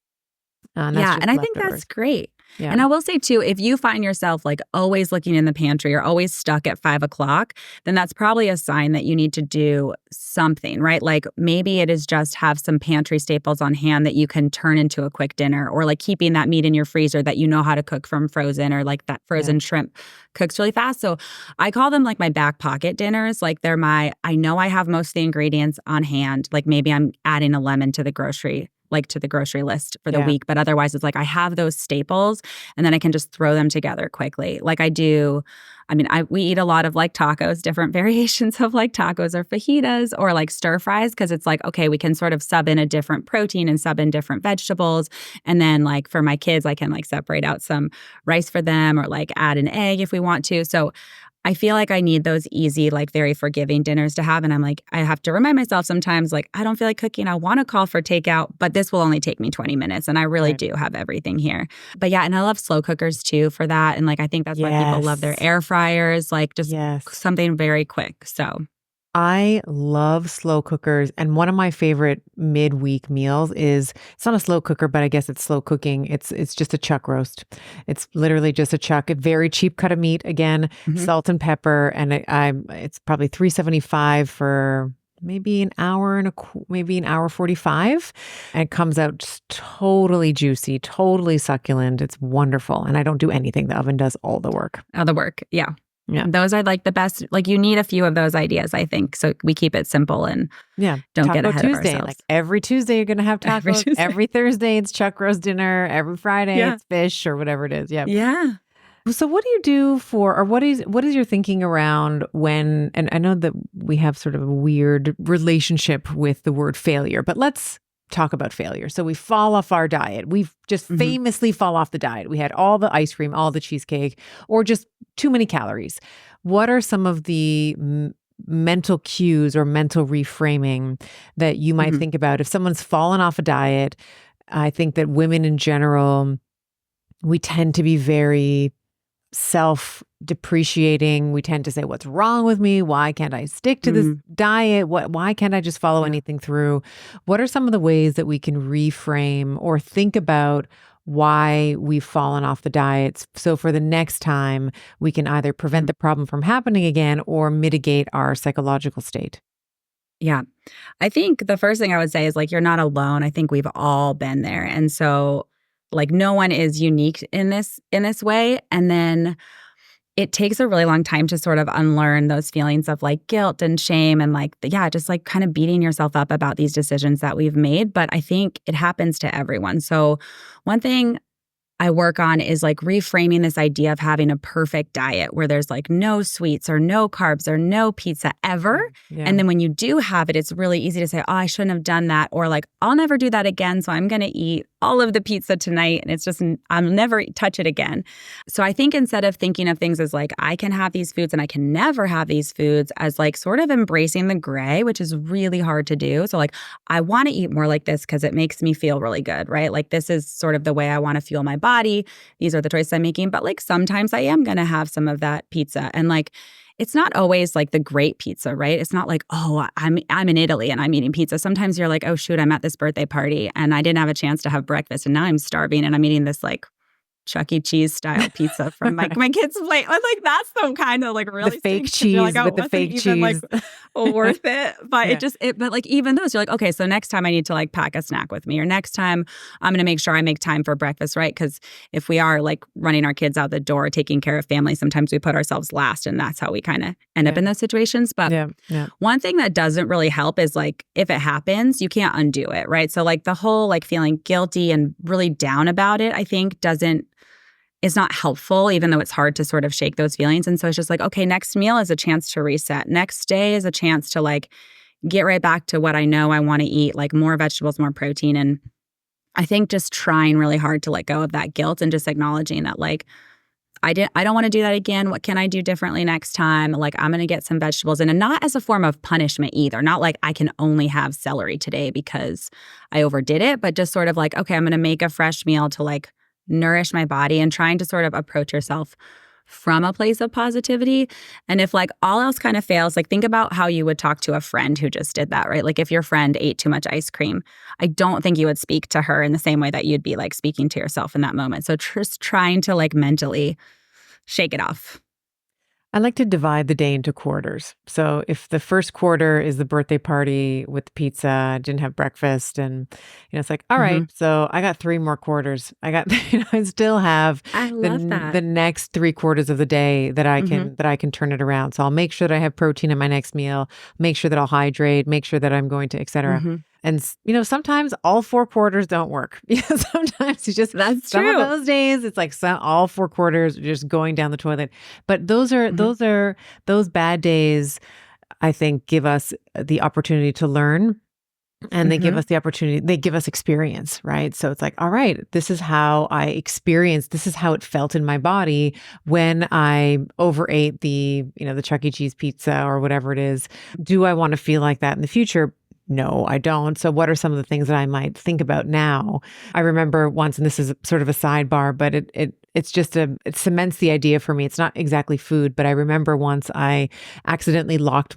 Speaker 1: And I think that's great.
Speaker 2: Yeah.
Speaker 1: And I will say too, if you find yourself like always looking in the pantry or always stuck at 5 o'clock, then that's probably a sign that you need to do something, right? Like maybe it is just have some pantry staples on hand that you can turn into a quick dinner, or like keeping that meat in your freezer that you know how to cook from frozen, or like that frozen shrimp cooks really fast. So I call them like my back pocket dinners. Like I know I have most of the ingredients on hand. Like maybe I'm adding a lemon to the grocery list for the week. But otherwise it's like I have those staples and then I can just throw them together quickly. Like we eat a lot of like tacos, different variations of like tacos or fajitas or like stir fries, because it's like, okay, we can sort of sub in a different protein and sub in different vegetables. And then like for my kids, I can like separate out some rice for them or like add an egg if we want to. So I feel like I need those easy, like very forgiving dinners to have. And I'm like, I have to remind myself sometimes, like, I don't feel like cooking. I want to call for takeout, but this will only take me 20 minutes. And I really do have everything here. But and I love slow cookers too for that. And like, I think that's why people love their air fryers, like just something very quick. So
Speaker 2: I love slow cookers. And one of my favorite midweek meals it's not a slow cooker, but I guess it's slow cooking. It's just a chuck roast. It's literally just a chuck, a very cheap cut of meat. Again, salt and pepper. And it's probably $3.75 for maybe an hour maybe an hour 45. And it comes out just totally juicy, totally succulent. It's wonderful. And I don't do anything. The oven does all the work.
Speaker 1: Yeah. Those are like the best. Like you need a few of those ideas, I think. So we keep it simple and don't get ahead
Speaker 2: Tuesday.
Speaker 1: of ourselves.
Speaker 2: Like every Tuesday you're going to have tacos. Every Thursday it's chuck roast dinner. Every Friday it's fish or whatever it is.
Speaker 1: Yeah.
Speaker 2: So what do you do or what is your thinking around when, and I know that we have sort of a weird relationship with the word failure, but let's talk about failure. So we fall off our diet. We've just famously fall off the diet. We had all the ice cream, all the cheesecake, or just too many calories. What are some of the mental cues or mental reframing that you might think about if someone's fallen off a diet? I think that women in general, we tend to be very self-depreciating. We tend to say, what's wrong with me? Why can't I stick to this diet? Why can't I just follow anything through? What are some of the ways that we can reframe or think about why we've fallen off the diets? So for the next time, we can either prevent the problem from happening again or mitigate our psychological state.
Speaker 1: Yeah. I think the first thing I would say is like, you're not alone. I think we've all been there. And so like no one is unique in this way. And then it takes a really long time to sort of unlearn those feelings of like guilt and shame and like, just like kind of beating yourself up about these decisions that we've made. But I think it happens to everyone. So one thing I work on is like reframing this idea of having a perfect diet where there's like no sweets or no carbs or no pizza ever.
Speaker 2: Yeah.
Speaker 1: And then when you do have it, it's really easy to say, oh, I shouldn't have done that. Or like, I'll never do that again. So I'm going to eat all of the pizza tonight. And it's just, I'll never touch it again. So I think instead of thinking of things as like, I can have these foods and I can never have these foods, as like sort of embracing the gray, which is really hard to do. So like, I want to eat more like this because it makes me feel really good, right? Like this is sort of the way I want to fuel my body. These are the choices I'm making. But like sometimes I am going to have some of that pizza. And like, it's not always like the great pizza, right? It's not like, oh, I'm in Italy and I'm eating pizza. Sometimes you're like, oh, shoot, I'm at this birthday party and I didn't have a chance to have breakfast and now I'm starving and I'm eating this like Chuck E. Cheese style pizza from my kids' plate. Like that's the kind of like really
Speaker 2: the fake cheese
Speaker 1: like, oh,
Speaker 2: with the fake
Speaker 1: even,
Speaker 2: cheese,
Speaker 1: like, worth it. But but like even those, you're like, okay, so next time I need to like pack a snack with me, or next time I'm going to make sure I make time for breakfast, right? Because if we are like running our kids out the door, taking care of family, sometimes we put ourselves last, and that's how we kind of end up in those situations. But one thing that doesn't really help is like if it happens, you can't undo it, right? So like the whole like feeling guilty and really down about it, I think is not helpful, even though it's hard to sort of shake those feelings. And so it's just like, okay, next meal is a chance to reset. Next day is a chance to like get right back to what I know I want to eat, like more vegetables, more protein. And I think just trying really hard to let go of that guilt and just acknowledging that like, I don't want to do that again. What can I do differently next time? Like I'm going to get some vegetables in, and not as a form of punishment either. Not like I can only have celery today because I overdid it, but just sort of like, okay, I'm going to make a fresh meal to like nourish my body, and trying to sort of approach yourself from a place of positivity. And if like all else kind of fails, like think about how you would talk to a friend who just did that, right? Like if your friend ate too much ice cream, I don't think you would speak to her in the same way that you'd be like speaking to yourself in that moment. So just trying to like mentally shake it off.
Speaker 2: I like to divide the day into quarters. So if the first quarter is the birthday party with pizza, didn't have breakfast, and it's like, all right, so I got 3 more quarters. I got, I still have the next 3 quarters of the day that I can turn it around. So I'll make sure that I have protein in my next meal, make sure that I'll hydrate, make sure that I'm going to, et cetera. And, sometimes all 4 quarters don't work. Sometimes you just,
Speaker 1: that's
Speaker 2: some
Speaker 1: true.
Speaker 2: of those days, it's like all 4 quarters are just going down the toilet. But those bad days, I think, give us the opportunity to learn. And they give us the opportunity, they give us experience, right? So it's like, all right, this is how I experienced, this is how it felt in my body when I overate the Chuck E. Cheese pizza or whatever it is. Do I want to feel like that in the future? No, I don't. So what are some of the things that I might think about now? I remember once, and this is sort of a sidebar, but it cements the idea for me. It's not exactly food, but I remember once I accidentally locked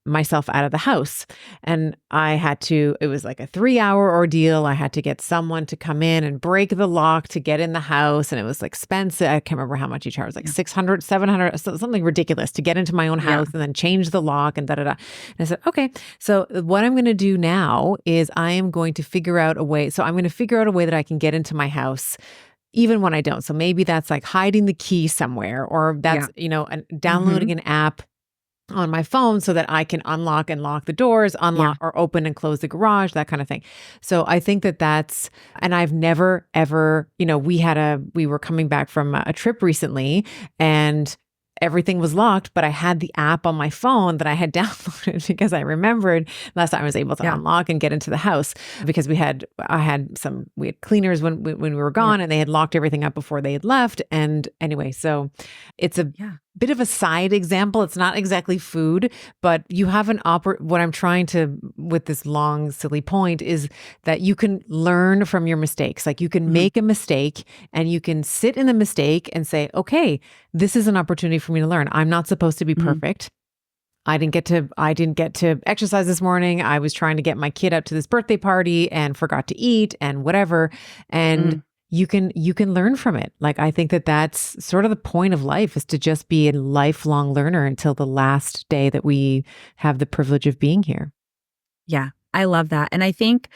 Speaker 2: myself out of the house, and it was like a 3-hour ordeal. I had to get someone to come in and break the lock to get in the house. And it was expensive. I can't remember how much each hour was, like $600, $700, something ridiculous to get into my own house and then change the lock and da-da-da. And I said, okay, so what I'm going to do now is I am going to figure out a way. So I'm going to figure out a way that I can get into my house even when I don't. So maybe that's like hiding the key somewhere, or that's, downloading an app on my phone so that I can unlock and lock the doors, or open and close the garage, that kind of thing. So I think that's, and I've never, ever, we were coming back from a trip recently and everything was locked, but I had the app on my phone that I had downloaded because I remembered last time I was able to unlock and get into the house because we had cleaners when we were gone and they had locked everything up before they had left. And anyway, so it's bit of a side example. It's not exactly food, but you have what I'm trying to, with this long, silly point, is that you can learn from your mistakes. Like you can make a mistake and you can sit in the mistake and say, okay, this is an opportunity for me to learn. I'm not supposed to be perfect. I didn't get to exercise this morning. I was trying to get my kid out to this birthday party and forgot to eat and whatever. And you can learn from it. Like, I think that that's sort of the point of life, is to just be a lifelong learner until the last day that we have the privilege of being here.
Speaker 1: Yeah, I love that. And I think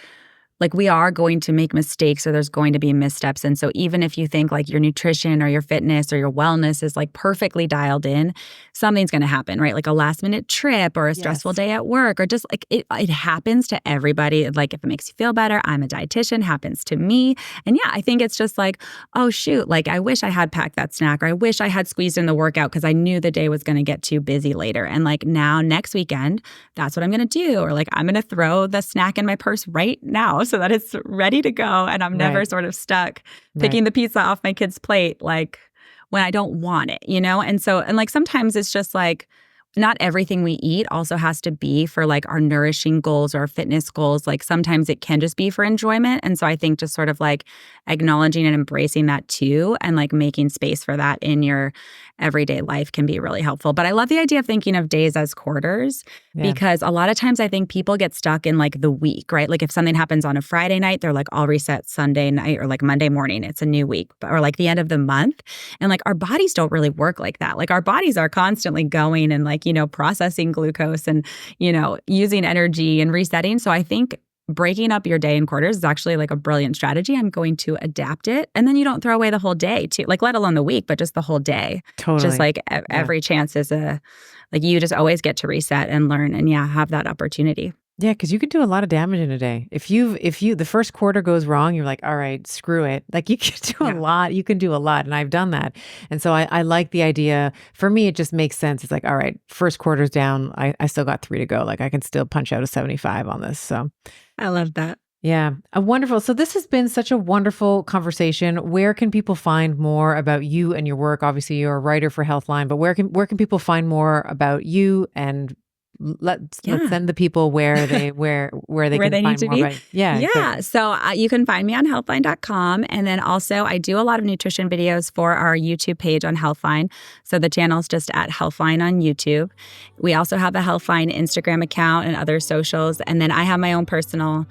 Speaker 1: like we are going to make mistakes, or there's going to be missteps. And so even if you think like your nutrition or your fitness or your wellness is like perfectly dialed in, something's going to happen, right? Like a last minute trip or a stressful day at work, or just like it happens to everybody. Like if it makes you feel better, I'm a dietitian, happens to me. And yeah, I think it's just like, oh shoot, like I wish I had packed that snack, or I wish I had squeezed in the workout because I knew the day was going to get too busy later. And like now next weekend, that's what I'm going to do. Or like I'm going to throw the snack in my purse right now, so that it's ready to go and I'm never sort of stuck picking the pizza off my kid's plate like when I don't want it, you know? And like sometimes it's just like not everything we eat also has to be for like our nourishing goals or our fitness goals. Like sometimes it can just be for enjoyment. And so I think just sort of like acknowledging and embracing that too, and like making space for that in your everyday life can be really helpful. But I love the idea of thinking of days as quarters, because a lot of times I think people get stuck in like the week, right? Like if something happens on a Friday night, they're like, I'll reset Sunday night, or like Monday morning, it's a new week, or like the end of the month. And like our bodies don't really work like that. Like our bodies are constantly going and like, you know, processing glucose and, you know, using energy and resetting. So I think breaking up your day in quarters is actually like a brilliant strategy. I'm going to adapt it. And then you don't throw away the whole day too, like let alone the week, but just the whole day. Totally. Just like every chance is like you just always get to reset and learn and have that opportunity.
Speaker 2: Yeah, because you could do a lot of damage in a day. If the first quarter goes wrong, you're like, all right, screw it. Like you can do a lot. You can do a lot. And I've done that. And so I like the idea. For me, it just makes sense. It's like, all right, first quarter's down. I still got 3 to go. Like I can still punch out a 75 on this. So
Speaker 1: I love that.
Speaker 2: Yeah, wonderful. So this has been such a wonderful conversation. Where can people find more about you and your work? Obviously, you're a writer for Healthline, but where can people find more about you, and let's send the people where they can find more about
Speaker 1: it. So you can find me on healthline.com. And then also I do a lot of nutrition videos for our YouTube page on Healthline. So the channel's just at Healthline on YouTube. We also have a Healthline Instagram account and other socials. And then I have my own personal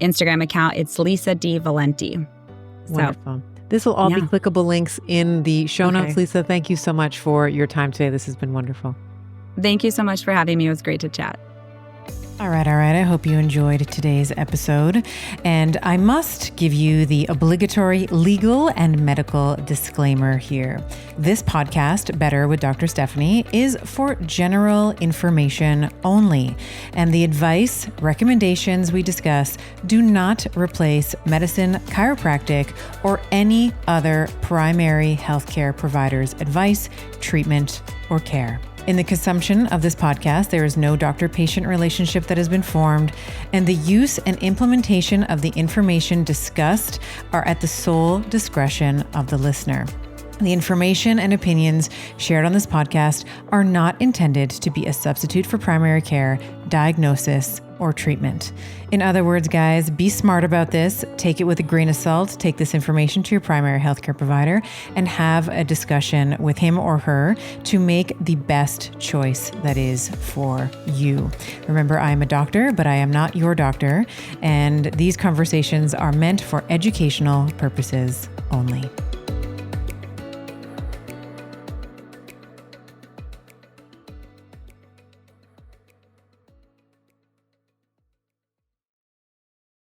Speaker 1: Instagram account. It's Lisa D. Valente.
Speaker 2: Wonderful. This will all be clickable links in the show notes. Lisa, thank you so much for your time today. This has been wonderful.
Speaker 1: Thank you so much for having me. It was great to chat.
Speaker 2: All right. I hope you enjoyed today's episode. And I must give you the obligatory legal and medical disclaimer here. This podcast, Better with Dr. Stephanie, is for general information only. And the advice, recommendations we discuss do not replace medicine, chiropractic, or any other primary healthcare provider's advice, treatment, or care. In the consumption of this podcast, there is no doctor-patient relationship that has been formed, and the use and implementation of the information discussed are at the sole discretion of the listener. The information and opinions shared on this podcast are not intended to be a substitute for primary care, diagnosis, or treatment. In other words, guys, be smart about this. Take it with a grain of salt. Take this information to your primary healthcare provider and have a discussion with him or her to make the best choice that is for you. Remember, I am a doctor, but I am not your doctor, and these conversations are meant for educational purposes only.